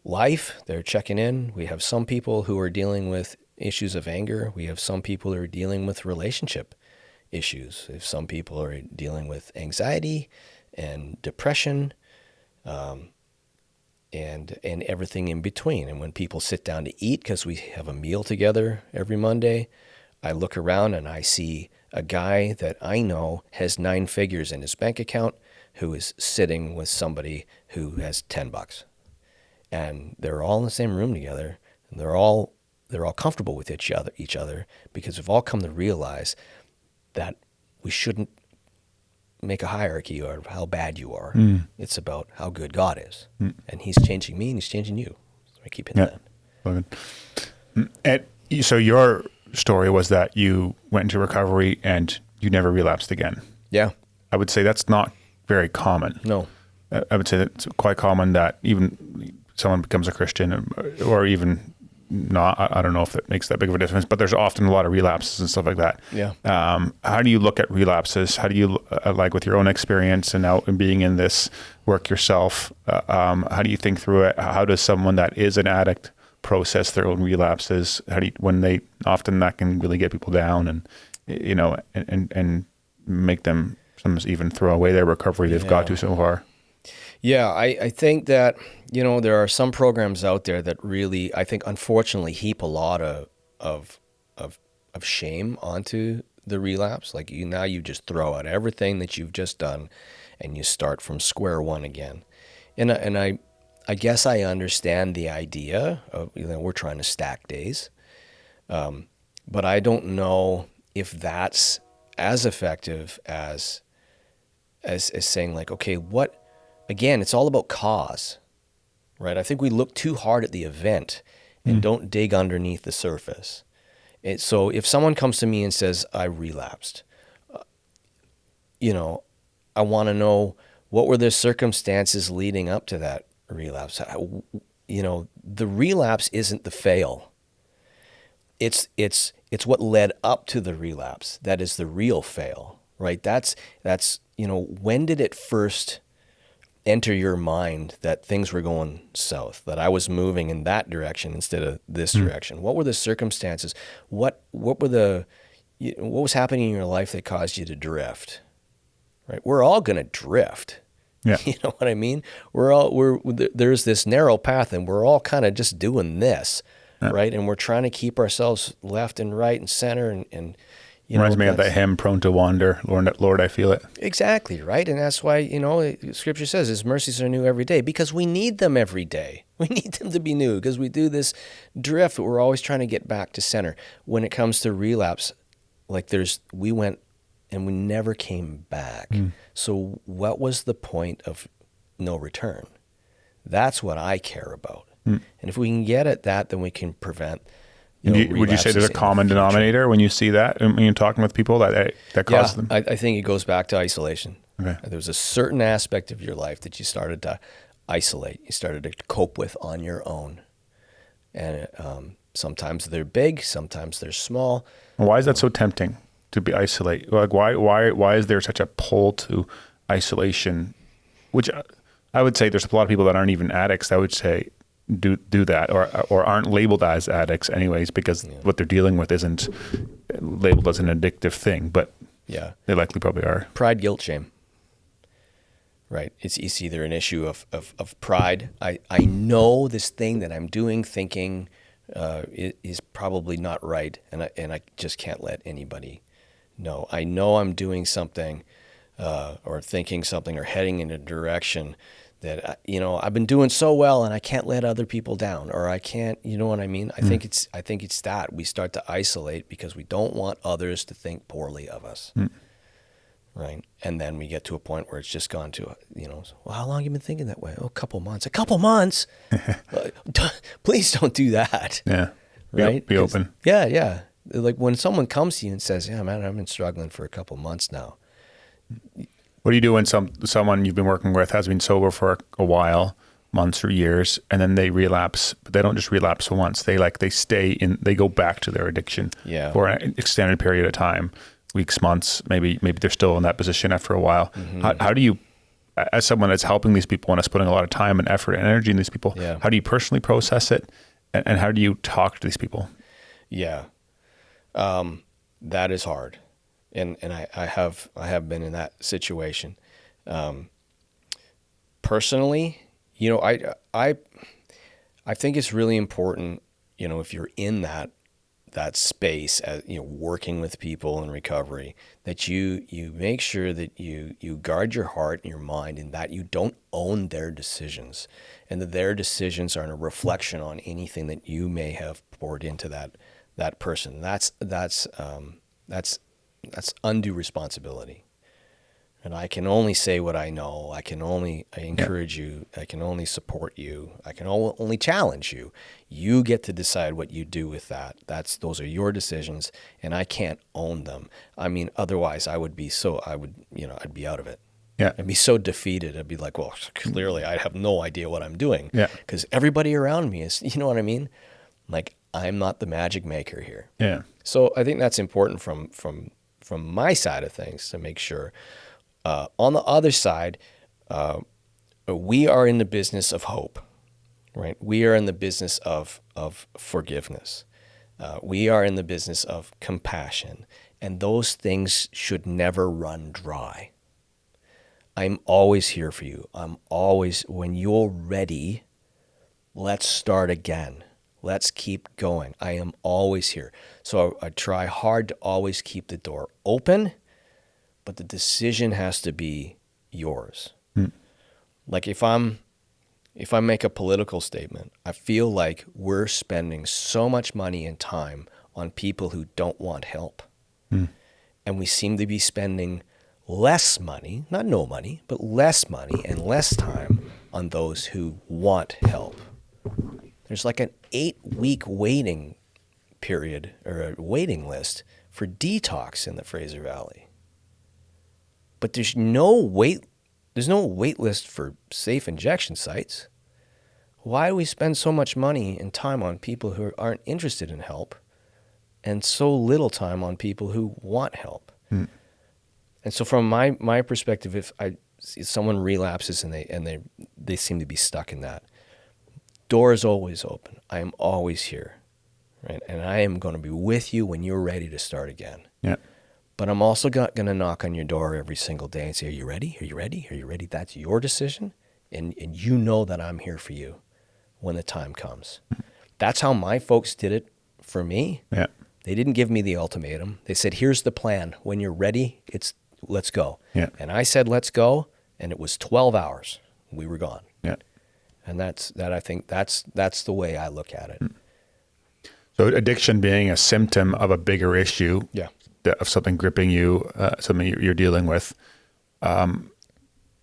S2: life. They're checking in. We have some people who are dealing with issues of anger. We have some people who are dealing with relationship issues. If some people are dealing with anxiety and depression, and everything in between. And when people sit down to eat, because we have a meal together every Monday, I look around and I see a guy that I know has 9 figures in his bank account who is sitting with somebody who has $10. And they're all in the same room together, and they're all comfortable with each other because we've all come to realize that we shouldn't make a hierarchy of how bad you are. It's about how good God is. And he's changing me and he's changing you. So I keep hitting
S1: that. So your story was that you went into recovery and you never relapsed again.
S2: Yeah.
S1: I would say that's not very common.
S2: No.
S1: I would say that it's quite common that even someone becomes a Christian or even not. I don't know if that makes that big of a difference, but there's often a lot of relapses and stuff like that.
S2: Yeah.
S1: How do you look at relapses? How do you, like with your own experience and now being in this work yourself, how do you think through it? How does someone that is an addict process their own relapses? Often that can really get people down and, and make them sometimes even throw away their recovery they've got to so far.
S2: Yeah, I think that, there are some programs out there that really, I think, unfortunately, heap a lot of shame onto the relapse. Like you just throw out everything that you've just done and you start from square one again. And I guess I understand the idea of, we're trying to stack days. But I don't know if that's as effective as saying like, okay, again, it's all about cause, right? I think we look too hard at the event and don't dig underneath the surface. So if someone comes to me and says, I relapsed, I want to know what were the circumstances leading up to that relapse. The relapse isn't the fail. It's what led up to the relapse that is the real fail, right? That's when did it first enter your mind that things were going south, that I was moving in that direction instead of this direction? What were the circumstances? What was happening in your life that caused you to drift? right? We're all going to drift.
S1: Yeah.
S2: You know what I mean? There's this narrow path, and we're all kind of just doing this, right? And we're trying to keep ourselves left and right and center, and you
S1: Reminds
S2: know,
S1: me of that hymn, "Prone to Wander." Lord, I feel it.
S2: Exactly, right? And that's why, Scripture says His mercies are new every day, because we need them every day. We need them to be new, because we do this drift. We're always trying to get back to center. When it comes to relapse, like we went and we never came back. So what was the point of no return? That's what I care about. And if we can get at that, then we can prevent.
S1: Would you say there's a common denominator when you see that, when you're talking with people that causes them?
S2: I think it goes back to isolation.
S1: Okay.
S2: There was a certain aspect of your life that you started to isolate. You started to cope with on your own. And sometimes they're big, sometimes they're small.
S1: Why is that so tempting to be isolate? Like why is there such a pull to isolation? Which I would say there's a lot of people that aren't even addicts that would say do that or aren't labeled as addicts anyways, because what they're dealing with isn't labeled as an addictive thing, but they likely probably are.
S2: Pride, guilt, shame. Right. It's either an issue of pride. I know this thing that I'm doing, thinking is probably not right, and I just can't let anybody know. I know I'm doing something or thinking something or heading in a direction that I've been doing so well, and I can't let other people down, or I can't. You know what I mean? I think it's that we start to isolate because we don't want others to think poorly of us. Right. And then we get to a point where it's just gone to, well, how long have you been thinking that way? Oh, a couple months. A couple months? Please don't do that.
S1: Yeah.
S2: Right?
S1: Be open.
S2: Yeah. Like when someone comes to you and says, yeah, man, I've been struggling for a couple months now.
S1: What do you do when someone you've been working with has been sober for a while, months or years, and then they relapse, but they don't just relapse once. They they go back to their addiction for an extended period of time. Weeks, months, maybe they're still in that position after a while. How do you, as someone that's helping these people and is putting a lot of time and effort and energy in these people, how do you personally process it, and how do you talk to these people?
S2: Yeah, that is hard, and I have been in that situation. Personally, I think it's really important, if you're in that space, as working with people in recovery, that you make sure that you guard your heart and your mind, and that you don't own their decisions, and that their decisions aren't a reflection on anything that you may have poured into that person. That's undue responsibility. And I can only say what I know. I encourage you. I can only support you. I can only challenge you. You get to decide what you do with that. Those are your decisions, and I can't own them. I mean, otherwise I'd be out of it.
S1: Yeah.
S2: I'd be so defeated. I'd be like, well, clearly I have no idea what I'm doing.
S1: Yeah.
S2: Because everybody around me is, you know what I mean? Like, I'm not the magic maker here.
S1: Yeah.
S2: So I think that's important from my side of things, to make sure. On the other side, we are in the business of hope, right? We are in the business of forgiveness. We are in the business of compassion, and those things should never run dry. I'm always here for you. When you're ready, let's start again. Let's keep going. I am always here. So I try hard to always keep the door open, but the decision has to be yours. Like if I make a political statement, I feel like we're spending so much money and time on people who don't want help. And we seem to be spending less money, not no money, but less money and less time on those who want help. There's like an 8-week waiting period, or a waiting list, for detox in the Fraser Valley. But there's no wait list for safe injection sites. Why do we spend so much money and time on people who aren't interested in help, and so little time on people who want help? And so from my perspective, if someone relapses and they seem to be stuck in that, door is always open. I am always here, right? And I am going to be with you when you're ready to start again.
S1: Yeah.
S2: but I'm also going to knock on your door every single day and say, are you ready? Are you ready? Are you ready? That's your decision. And you know that I'm here for you when the time comes. That's how my folks did it for me.
S1: Yeah.
S2: They didn't give me the ultimatum. They said, here's the plan. When you're ready, let's go.
S1: Yeah.
S2: And I said, let's go. And it was 12 hours. We were gone.
S1: Yeah.
S2: And I think that's the way I look at it.
S1: So addiction being a symptom of a bigger issue,
S2: Yeah.
S1: of something gripping you, something you're dealing with. I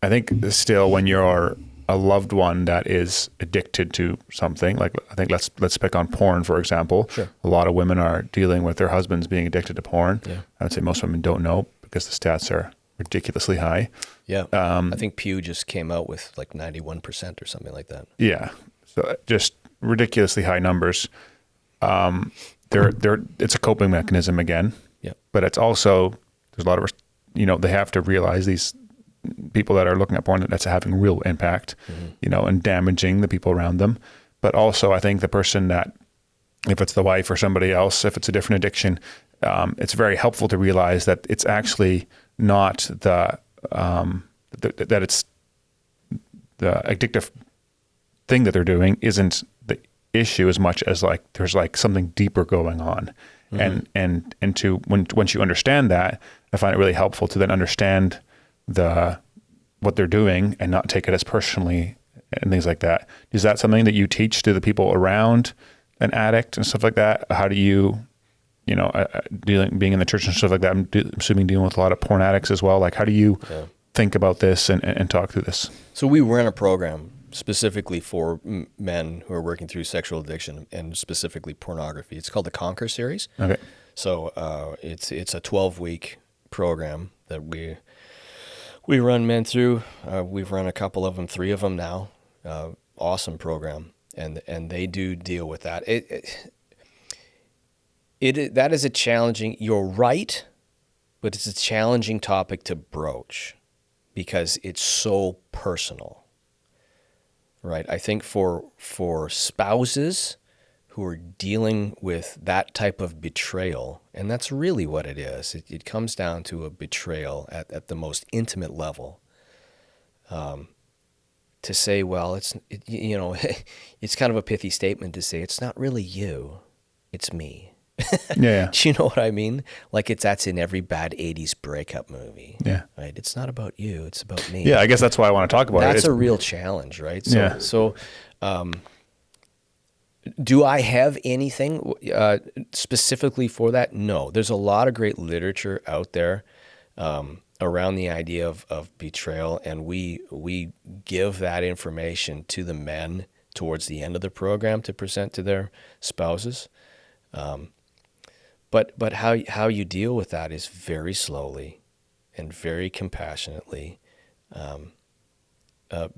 S1: think still when you're a loved one that is addicted to something, like I think let's pick on porn, for example.
S2: Sure.
S1: A lot of women are dealing with their husbands being addicted to porn.
S2: Yeah.
S1: I would say most women don't know because the stats are ridiculously high.
S2: Yeah. I think Pew just came out with like 91% or something like that.
S1: Yeah. So just ridiculously high numbers. It's a coping mechanism again.
S2: Yeah.
S1: But it's also, there's a lot of, they have to realize these people that are looking at porn, that's having real impact, and damaging the people around them. But also I think the person that, if it's the wife or somebody else, if it's a different addiction, it's very helpful to realize that it's actually not that it's the addictive thing that they're doing isn't the issue as much as like there's like something deeper going on. And to once you understand that, I find it really helpful to then understand what they're doing and not take it as personally and things like that. Is that something that you teach to the people around an addict and stuff like that? How do you, being in the church and stuff like that, I'm assuming dealing with a lot of porn addicts as well. Like, how do you think about this and talk through this?
S2: So we run a program specifically for men who are working through sexual addiction and specifically pornography. It's called the Conquer series.
S1: Okay.
S2: So it's a 12-week program that we run men through. We've run a couple of them, 3 of them now. Awesome program, and they do deal with that. That is a challenging. You're right, but it's a challenging topic to broach because it's so personal. Right. I think for spouses who are dealing with that type of betrayal, and that's really what it is. It comes down to a betrayal at the most intimate level. To say, well, it's kind of a pithy statement to say it's not really you, it's me.
S1: Yeah.
S2: Do you know what I mean? Like that's in every bad 80s breakup movie.
S1: Yeah.
S2: Right. It's not about you. It's about me.
S1: Yeah. I guess that's why I want to talk about it.
S2: That's a real challenge, right?
S1: Yeah.
S2: So, do I have anything specifically for that? No. There's a lot of great literature out there around the idea of betrayal, and we give that information to the men towards the end of the program to present to their spouses. But how you deal with that is very slowly and very compassionately,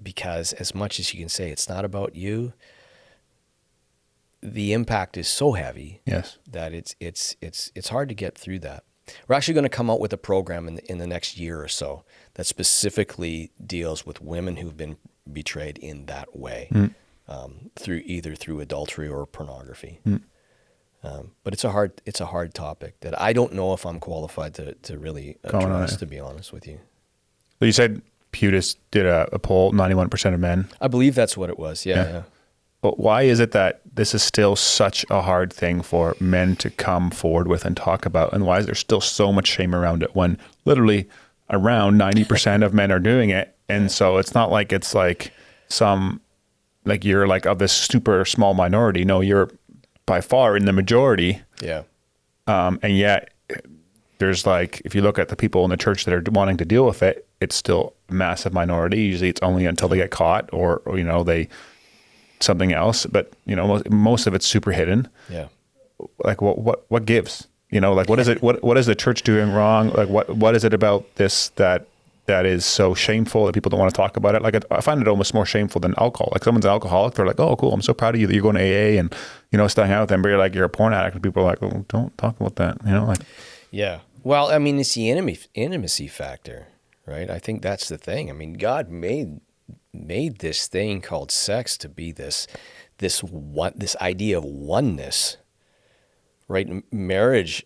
S2: because as much as you can say it's not about you, the impact is so heavy that it's hard to get through that. We're actually going to come out with a program in the next year or so that specifically deals with women who've been betrayed in that way, through adultery or pornography. But it's a hard topic that I don't know if I'm qualified to really address, to be honest with you.
S1: So you said Pew did a poll, 91% of men.
S2: I believe that's what it was. Yeah.
S1: But why is it that this is still such a hard thing for men to come forward with and talk about? And why is there still so much shame around it when literally around 90% of men are doing it? And so it's not like it's like you're like of this super small minority. No, you're by far in the majority.
S2: Yeah.
S1: And yet there's like, if you look at the people in the church that are wanting to deal with it, it's still a massive minority. Usually it's only until they get caught or they something else, but most of it's super hidden.
S2: Yeah.
S1: Like what gives? What is it? What is the church doing wrong? Like what is it about this that is so shameful that people don't want to talk about it? Like I find it almost more shameful than alcohol. Like someone's an alcoholic, they're like, "Oh, cool, I'm so proud of you that you're going to AA and staying out with them." But you're like, you're a porn addict, and people are like, "Oh, don't talk about that."
S2: Yeah. Well, I mean, it's the intimacy factor, right? I think that's the thing. I mean, God made this thing called sex to be this idea of oneness, right? Marriage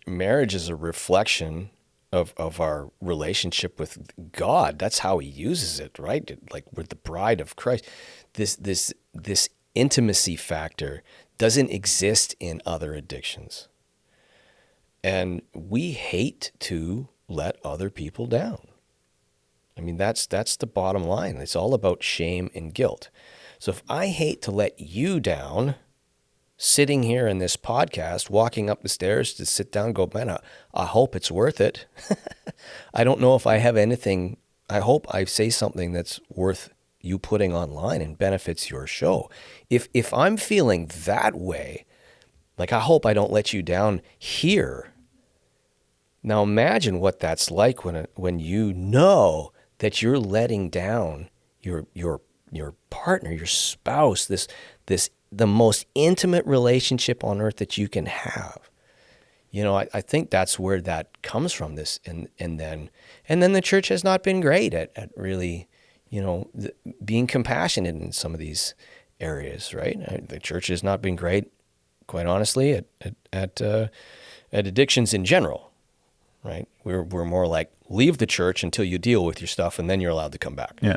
S2: is a reflection of our relationship with God. That's how he uses it, right? Like with the bride of Christ. This intimacy factor doesn't exist in other addictions. And we hate to let other people down. I mean, that's the bottom line. It's all about shame and guilt. So if I hate to let you down, sitting here in this podcast, walking up the stairs to sit down and go, man, I hope it's worth it. I don't know if I have anything. I hope I say something that's worth you putting online and benefits your show. If I'm feeling that way, like I hope I don't let you down here. Now imagine what that's like when you know that you're letting down your partner, your spouse, the most intimate relationship on earth that you can have. You know, I think that's where that comes from. This and then the church has not been great at really, you know, being compassionate in some of these areas, right? The church has not been great, quite honestly, at addictions in general, right? We're more like leave the church until you deal with your stuff, and then you're allowed to come back.
S1: Yeah,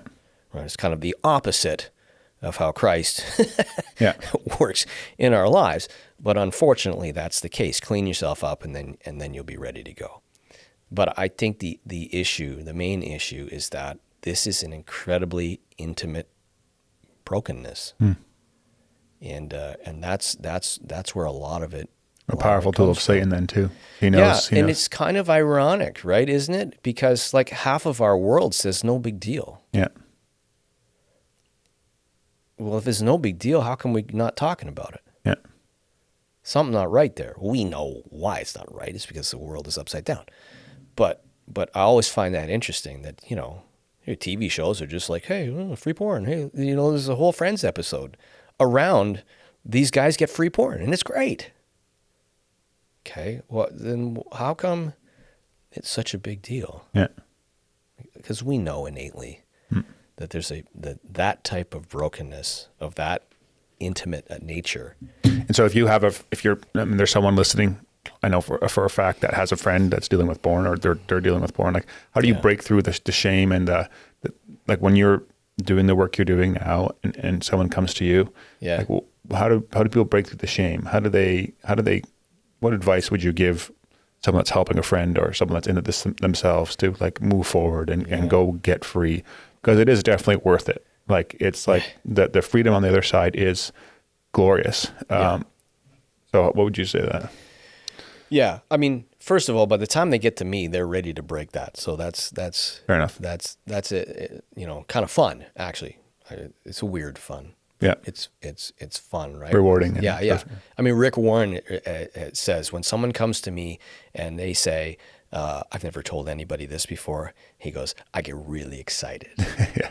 S2: right. It's kind of the opposite of how Christ
S1: yeah,
S2: works in our lives. But unfortunately, that's the case. Clean yourself up, and then you'll be ready to go. But I think the main issue is that this is an incredibly intimate brokenness, and that's where a lot of it.
S1: a powerful tool of Satan then too. He knows.
S2: Yeah, and it's kind of ironic, right? Isn't it? Because like half of our world says no big deal.
S1: Yeah.
S2: Well, if it's no big deal, how come we're not talking about it?
S1: Yeah.
S2: Something not right there. We know why it's not right. It's because the world is upside down. But I always find that interesting that, you know, TV shows are just like, hey, free porn. Hey, you know, there's a whole Friends episode around these guys get free porn, and it's great. Okay, well, then how come it's such a big deal?
S1: Yeah.
S2: Because we know innately that there's that type of brokenness of that intimate nature.
S1: And so if there's someone listening, I know for a fact that has a friend that's dealing with porn, or they're dealing with porn. Like, how do you break through the shame and like when you're doing the work you're doing now, and someone comes to you?
S2: Yeah.
S1: Like, how do people break through the shame? How do they? What advice would you give someone that's helping a friend or someone that's into this themselves to like move forward and go get free? Because it is definitely worth it. Like, it's like the freedom on the other side is glorious. So what would you say to that?
S2: Yeah. I mean, first of all, by the time they get to me, they're ready to break that. So that's
S1: fair enough.
S2: That's it, you know, kind of fun, actually. It's a weird fun.
S1: Yeah.
S2: It's fun, right?
S1: Rewarding.
S2: Yeah. I mean, Rick Warren says when someone comes to me and they say, I've never told anybody this before, he goes, I get really excited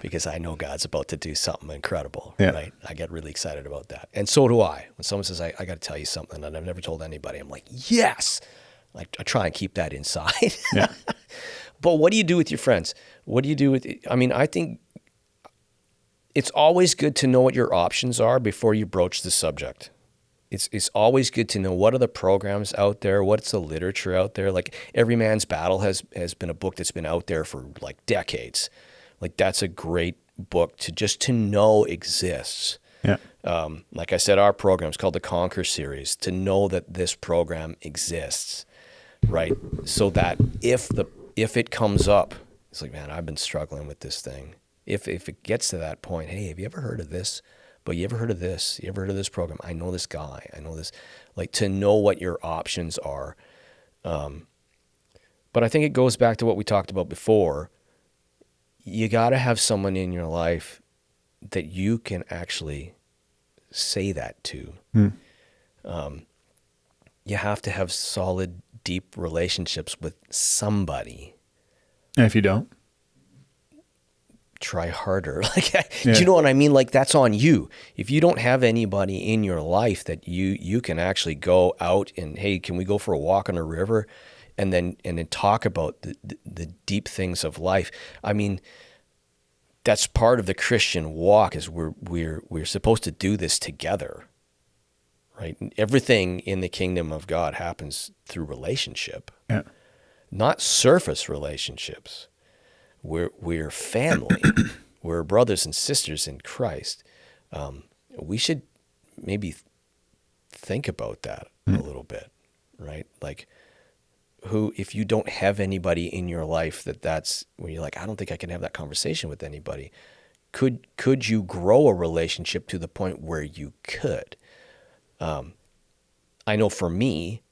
S2: because I know God's about to do something incredible, right? I get really excited about that. And so do I. When someone says, I got to tell you something that I've never told anybody, I'm like, yes! I try and keep that inside.
S1: Yeah.
S2: But what do you do with your friends? What do you do with, I mean, I think it's always good to know what your options are before you broach the subject. It's always good to know what are the programs out there, what's the literature out there. Like Every Man's Battle has been a book that's been out there for like decades. Like that's a great book to know exists.
S1: Yeah.
S2: Like I said, our program is called the Conquer Series, to know that this program exists, right? So that if it comes up, it's like, man, I've been struggling with this thing. If it gets to that point, hey, have you ever heard of this? But you ever heard of this? You ever heard of this program? I know this guy. I know this. Like, to know what your options are. But I think it goes back to what we talked about before. You got to have someone in your life that you can actually say that to. You have to have solid, deep relationships with somebody.
S1: And if you don't?
S2: Try harder. Do you know what I mean? Like, that's on you. If you don't have anybody in your life that you can actually go out and, hey, can we go for a walk on a river, and then talk about the deep things of life. I mean, that's part of the Christian walk, is we're supposed to do this together, right? Everything in the kingdom of God happens through relationship.
S1: Yeah.
S2: not surface relationships. We're family. We're brothers and sisters in Christ. We should maybe think about that a little bit, right? Like, if you don't have anybody in your life that's where you're like, I don't think I can have that conversation with anybody. Could you grow a relationship to the point where you could? I know for me,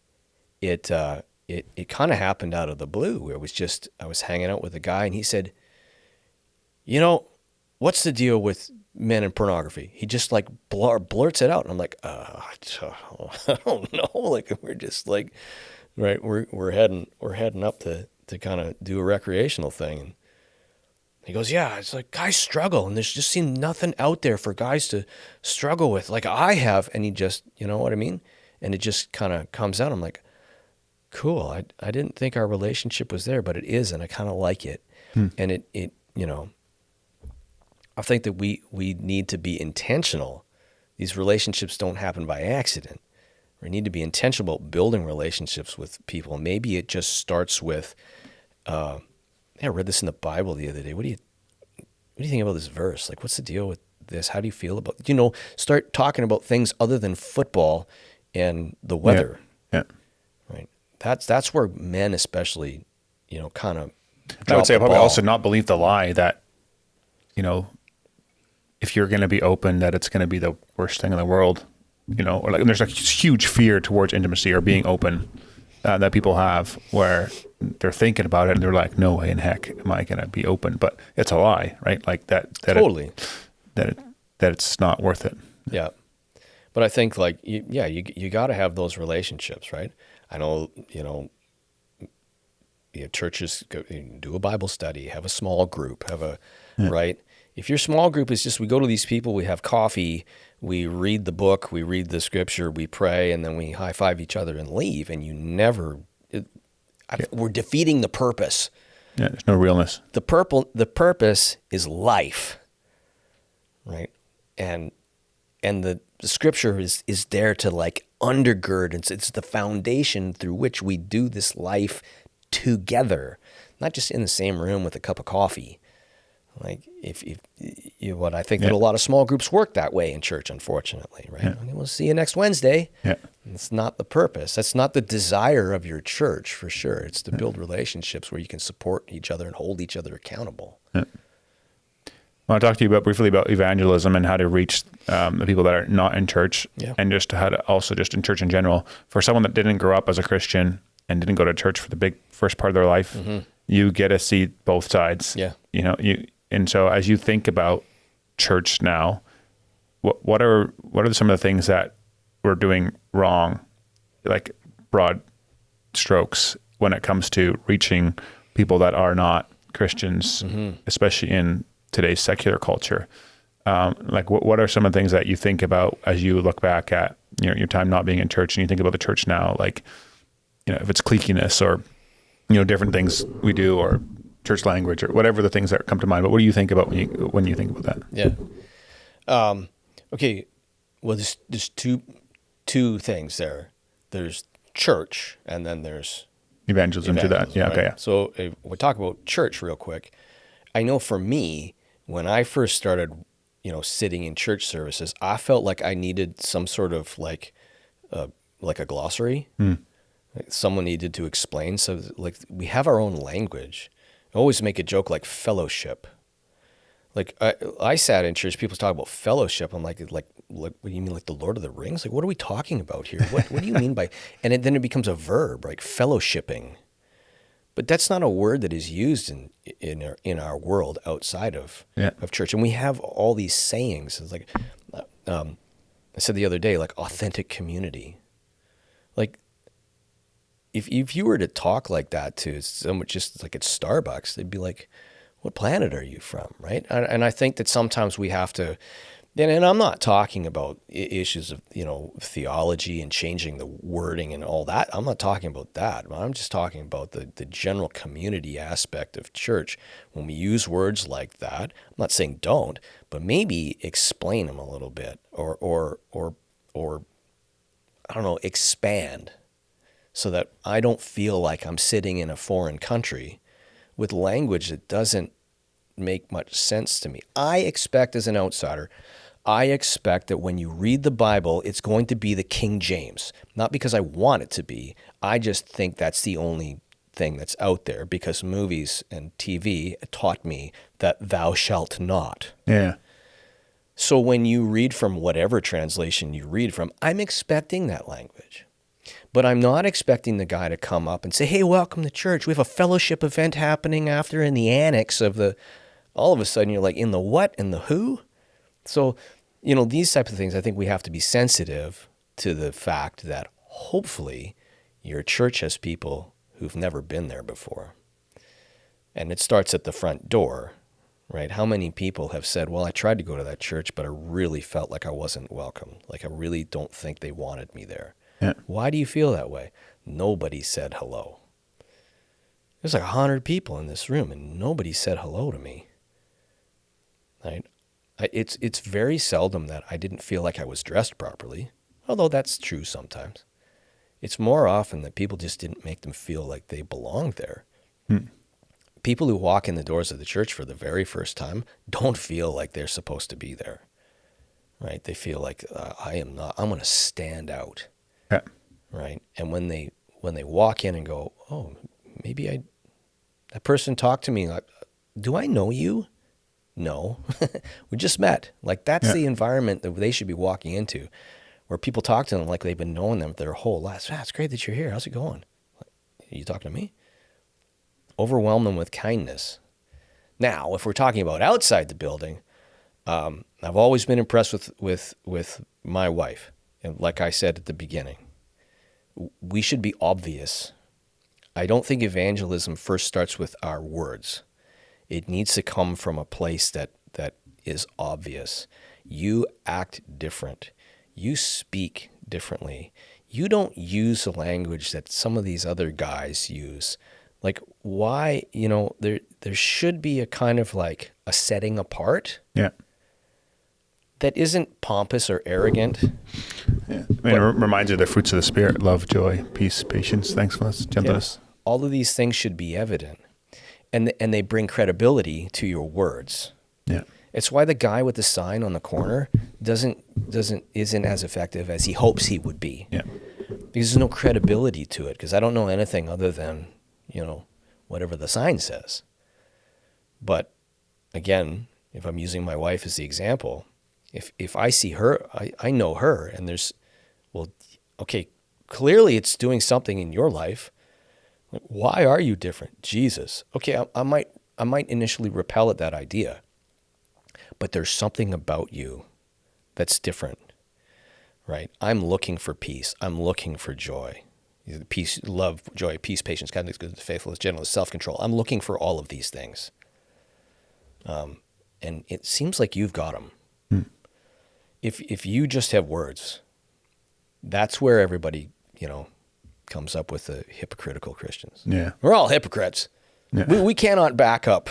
S2: it kind of happened out of the blue. I was hanging out with a guy, and he said, what's the deal with men and pornography? He just like blurts it out, and I'm like, I don't know. Like, we're just like, right, we're heading up to kind of do a recreational thing. And he goes, yeah, it's like guys struggle, and there's just seemed nothing out there for guys to struggle with like I have. And he just, you know what I mean? And it just kind of comes out. I'm like, cool. I didn't think our relationship was there, but it is, and I kind of like it. And it I think that we need to be intentional. These relationships don't happen by accident. We need to be intentional about building relationships with people. Maybe it just starts with, I read this in the Bible the other day. What do you think about this verse? Like, what's the deal with this? How do you feel about, start talking about things other than football and the weather.
S1: Yeah.
S2: Right. That's where men especially, kind of
S1: I would say
S2: drop the
S1: probably
S2: ball.
S1: also not believe the lie that, if you're going to be open, that it's going to be the worst thing in the world, or like there's a huge fear towards intimacy or being open that people have where they're thinking about it and they're like, no way in heck am I going to be open, but it's a lie, right? Like that
S2: Totally.
S1: that it's not worth it.
S2: Yeah. But I think like, you got to have those relationships, right? I know, churches do a Bible study, have a small group, right? If your small group is just, we go to these people, we have coffee, we read the book, we read the scripture, we pray, and then we high five each other and leave, and we're defeating the purpose.
S1: Yeah, there's no realness.
S2: The purpose is life, right? And the scripture is there to like undergird. It's the foundation through which we do this life together, not just in the same room with a cup of coffee. Like if what I think that a lot of small groups work that way in church, unfortunately, right?
S1: Yeah.
S2: Okay, we'll see you next Wednesday.
S1: Yeah.
S2: It's not the purpose. That's not the desire of your church, for sure. It's to build relationships where you can support each other and hold each other accountable.
S1: Yeah. I want to talk to you briefly about evangelism and how to reach the people that are not in church, and just how to also just in church in general. For someone that didn't grow up as a Christian and didn't go to church for the big first part of their life, you get to see both sides.
S2: Yeah.
S1: And so as you think about church now, what are some of the things that we're doing wrong, like broad strokes, when it comes to reaching people that are not Christians, especially in today's secular culture? Like what are some of the things that you think about as you look back at your time not being in church and you think about the church now, like, if it's cliquiness or, different things we do or church language or whatever the things that come to mind. But what do you think about when you think about that?
S2: Yeah. Okay. Well, there's two things there. There's church, and then there's
S1: Evangelism to that. Yeah.
S2: Right?
S1: Okay. Yeah.
S2: So if we talk about church real quick. I know for me, when I first started, sitting in church services, I felt like I needed some sort of like a glossary. Like someone needed to explain. So like we have our own language. I always make a joke like fellowship. Like I sat in church, people talk about fellowship. I'm like, what do you mean, like the Lord of the Rings? Like, what are we talking about here? What do you mean by? And then it becomes a verb, like fellowshipping. But that's not a word that is used in our world outside of church. And we have all these sayings. It's like I said the other day, like authentic community. Like if you were to talk like that to someone just like at Starbucks, they'd be like, what planet are you from, right? And I think that sometimes we have to, and I'm not talking about issues of, theology and changing the wording and all that. I'm not talking about that. I'm just talking about the general community aspect of church. When we use words like that, I'm not saying don't, but maybe explain them a little bit or I don't know, expand. so that I don't feel like I'm sitting in a foreign country with language that doesn't make much sense to me. I expect, as an outsider, I expect that when you read the Bible, it's going to be the King James. Not because I want it to be. I just think that's the only thing that's out there, because movies and TV taught me that thou shalt not.
S1: Yeah.
S2: So when you read from whatever translation you read from, I'm expecting that language. But I'm not expecting the guy to come up and say, hey, welcome to church. We have a fellowship event happening after in the annex of the... All of a sudden, you're like, in the what? In the who? So, these types of things, I think we have to be sensitive to the fact that hopefully your church has people who've never been there before. And it starts at the front door, right? How many people have said, well, I tried to go to that church, but I really felt like I wasn't welcome. Like I really don't think they wanted me there.
S1: Yeah.
S2: Why do you feel that way? Nobody said hello. There's like 100 people in this room and nobody said hello to me. Right? It's very seldom that I didn't feel like I was dressed properly, although that's true sometimes. It's more often that people just didn't make them feel like they belonged there. People who walk in the doors of the church for the very first time don't feel like they're supposed to be there, right? They feel like I'm going to stand out,
S1: Yeah.
S2: right? And when they walk in and go, oh, maybe that person talked to me, like, do I know you? No, we just met. Like that's the environment that they should be walking into, where people talk to them like they've been knowing them their whole lives. It's great that you're here. How's it going? Are you talking to me? Overwhelm them with kindness. Now, if we're talking about outside the building, I've always been impressed with my wife. And like I said at the beginning, we should be obvious. I don't think evangelism first starts with our words. It needs to come from a place that is obvious. You act different. You speak differently. You don't use the language that some of these other guys use. Like, why, there should be a kind of like a setting apart.
S1: Yeah.
S2: That isn't pompous or arrogant.
S1: Yeah. It reminds you of the fruits of the Spirit: love, joy, peace, patience, thankfulness, gentleness.
S2: Yeah. All of these things should be evident. And they bring credibility to your words.
S1: Yeah.
S2: It's why the guy with the sign on the corner isn't as effective as he hopes he would be.
S1: Yeah.
S2: Because there's no credibility to it. Because I don't know anything other than, whatever the sign says. But again, if I'm using my wife as the example, if I see her, I know her, and okay, clearly it's doing something in your life. Like, why are you different? Jesus. Okay, I might initially repel at that idea, but there's something about you that's different, right? I'm looking for peace. I'm looking for joy. Peace, love, joy, peace, patience, kindness, goodness, faithfulness, gentleness, self-control. I'm looking for all of these things. And it seems like you've got them. If you just have words, that's where everybody, comes up with the hypocritical Christians.
S1: Yeah.
S2: We're all hypocrites. Yeah. We cannot back up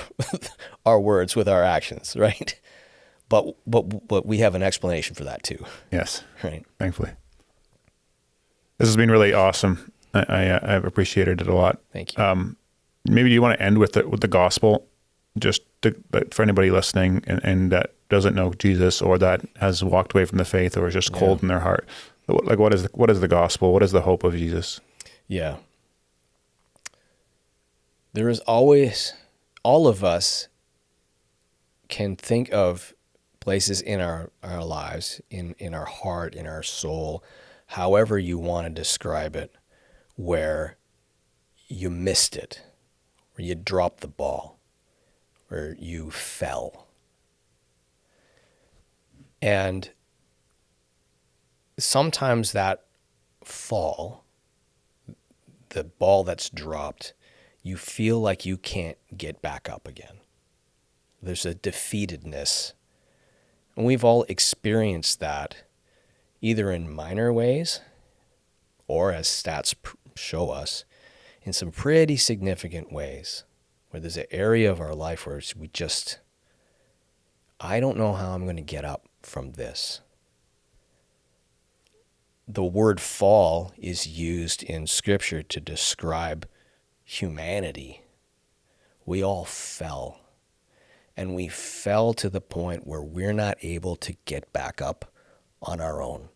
S2: our words with our actions, right? But we have an explanation for that too.
S1: Yes.
S2: Right.
S1: Thankfully. This has been really awesome. I've appreciated it a lot.
S2: Thank you.
S1: Maybe you want to end with the gospel, just for anybody listening and that doesn't know Jesus or that has walked away from the faith or is just cold in their heart. Like, what is the gospel? What is the hope of Jesus?
S2: Yeah. There is always, all of us can think of places in our lives, in our heart, in our soul, however you want to describe it, where you missed it, where you dropped the ball, where you fell. And sometimes that fall, the ball that's dropped, you feel like you can't get back up again. There's a defeatedness. And we've all experienced that either in minor ways or, as stats show us, in some pretty significant ways, where there's an area of our life where I don't know how I'm going to get up from this. the word fall is used in Scripture to describe humanity. We all fell. And we fell to the point where we're not able to get back up on our own.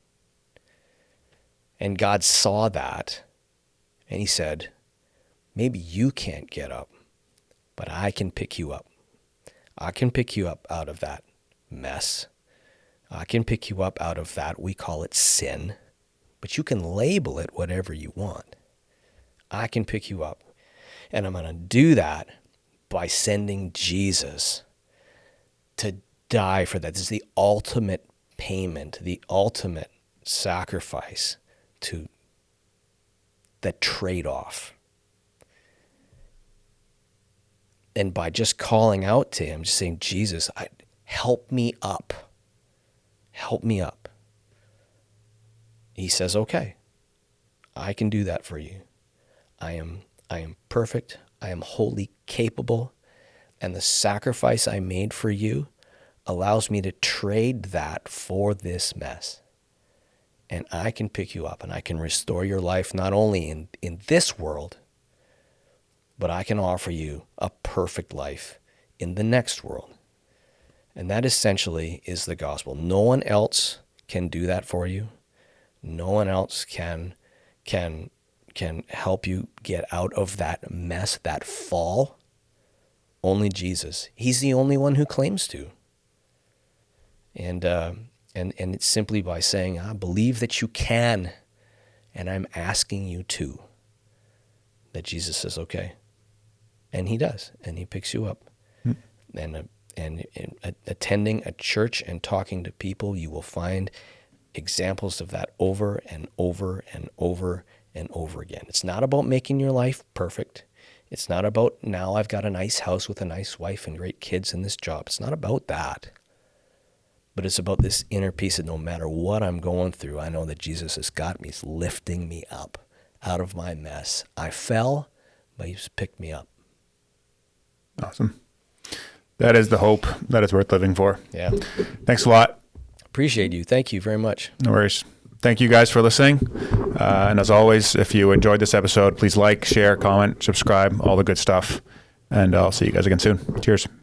S2: And God saw that, and he said, maybe you can't get up, but I can pick you up. I can pick you up out of that mess. I can pick you up out of that, we call it sin, but you can label it whatever you want. I can pick you up. And I'm going to do that by sending Jesus to die for that. This is the ultimate payment, the ultimate sacrifice to that trade-off. And by just calling out to him, just saying, Jesus, help me up. Help me up. He says, okay, I can do that for you. I am perfect. I am wholly capable. And the sacrifice I made for you allows me to trade that for this mess. And I can pick you up and I can restore your life not only in this world, but I can offer you a perfect life in the next world. And that essentially is the gospel. No one else can do that for you. No one else can help you get out of that mess, that fall. Only Jesus. He's the only one who claims to. And it's simply by saying, I believe that you can, and I'm asking you to, that Jesus says, okay. And he does, and he picks you up. And attending a church and talking to people, you will find examples of that over and over and over and over again. It's not about making your life perfect. It's not about now I've got a nice house with a nice wife and great kids and this job. It's not about that. But it's about this inner peace that no matter what I'm going through, I know that Jesus has got me. He's lifting me up out of my mess. I fell, but he's picked me up.
S1: Awesome. That is the hope that is worth living for.
S2: Yeah.
S1: Thanks a lot.
S2: Appreciate you. Thank you very much.
S1: No worries. Thank you guys for listening. And as always, if you enjoyed this episode, please like, share, comment, subscribe, all the good stuff. And I'll see you guys again soon. Cheers.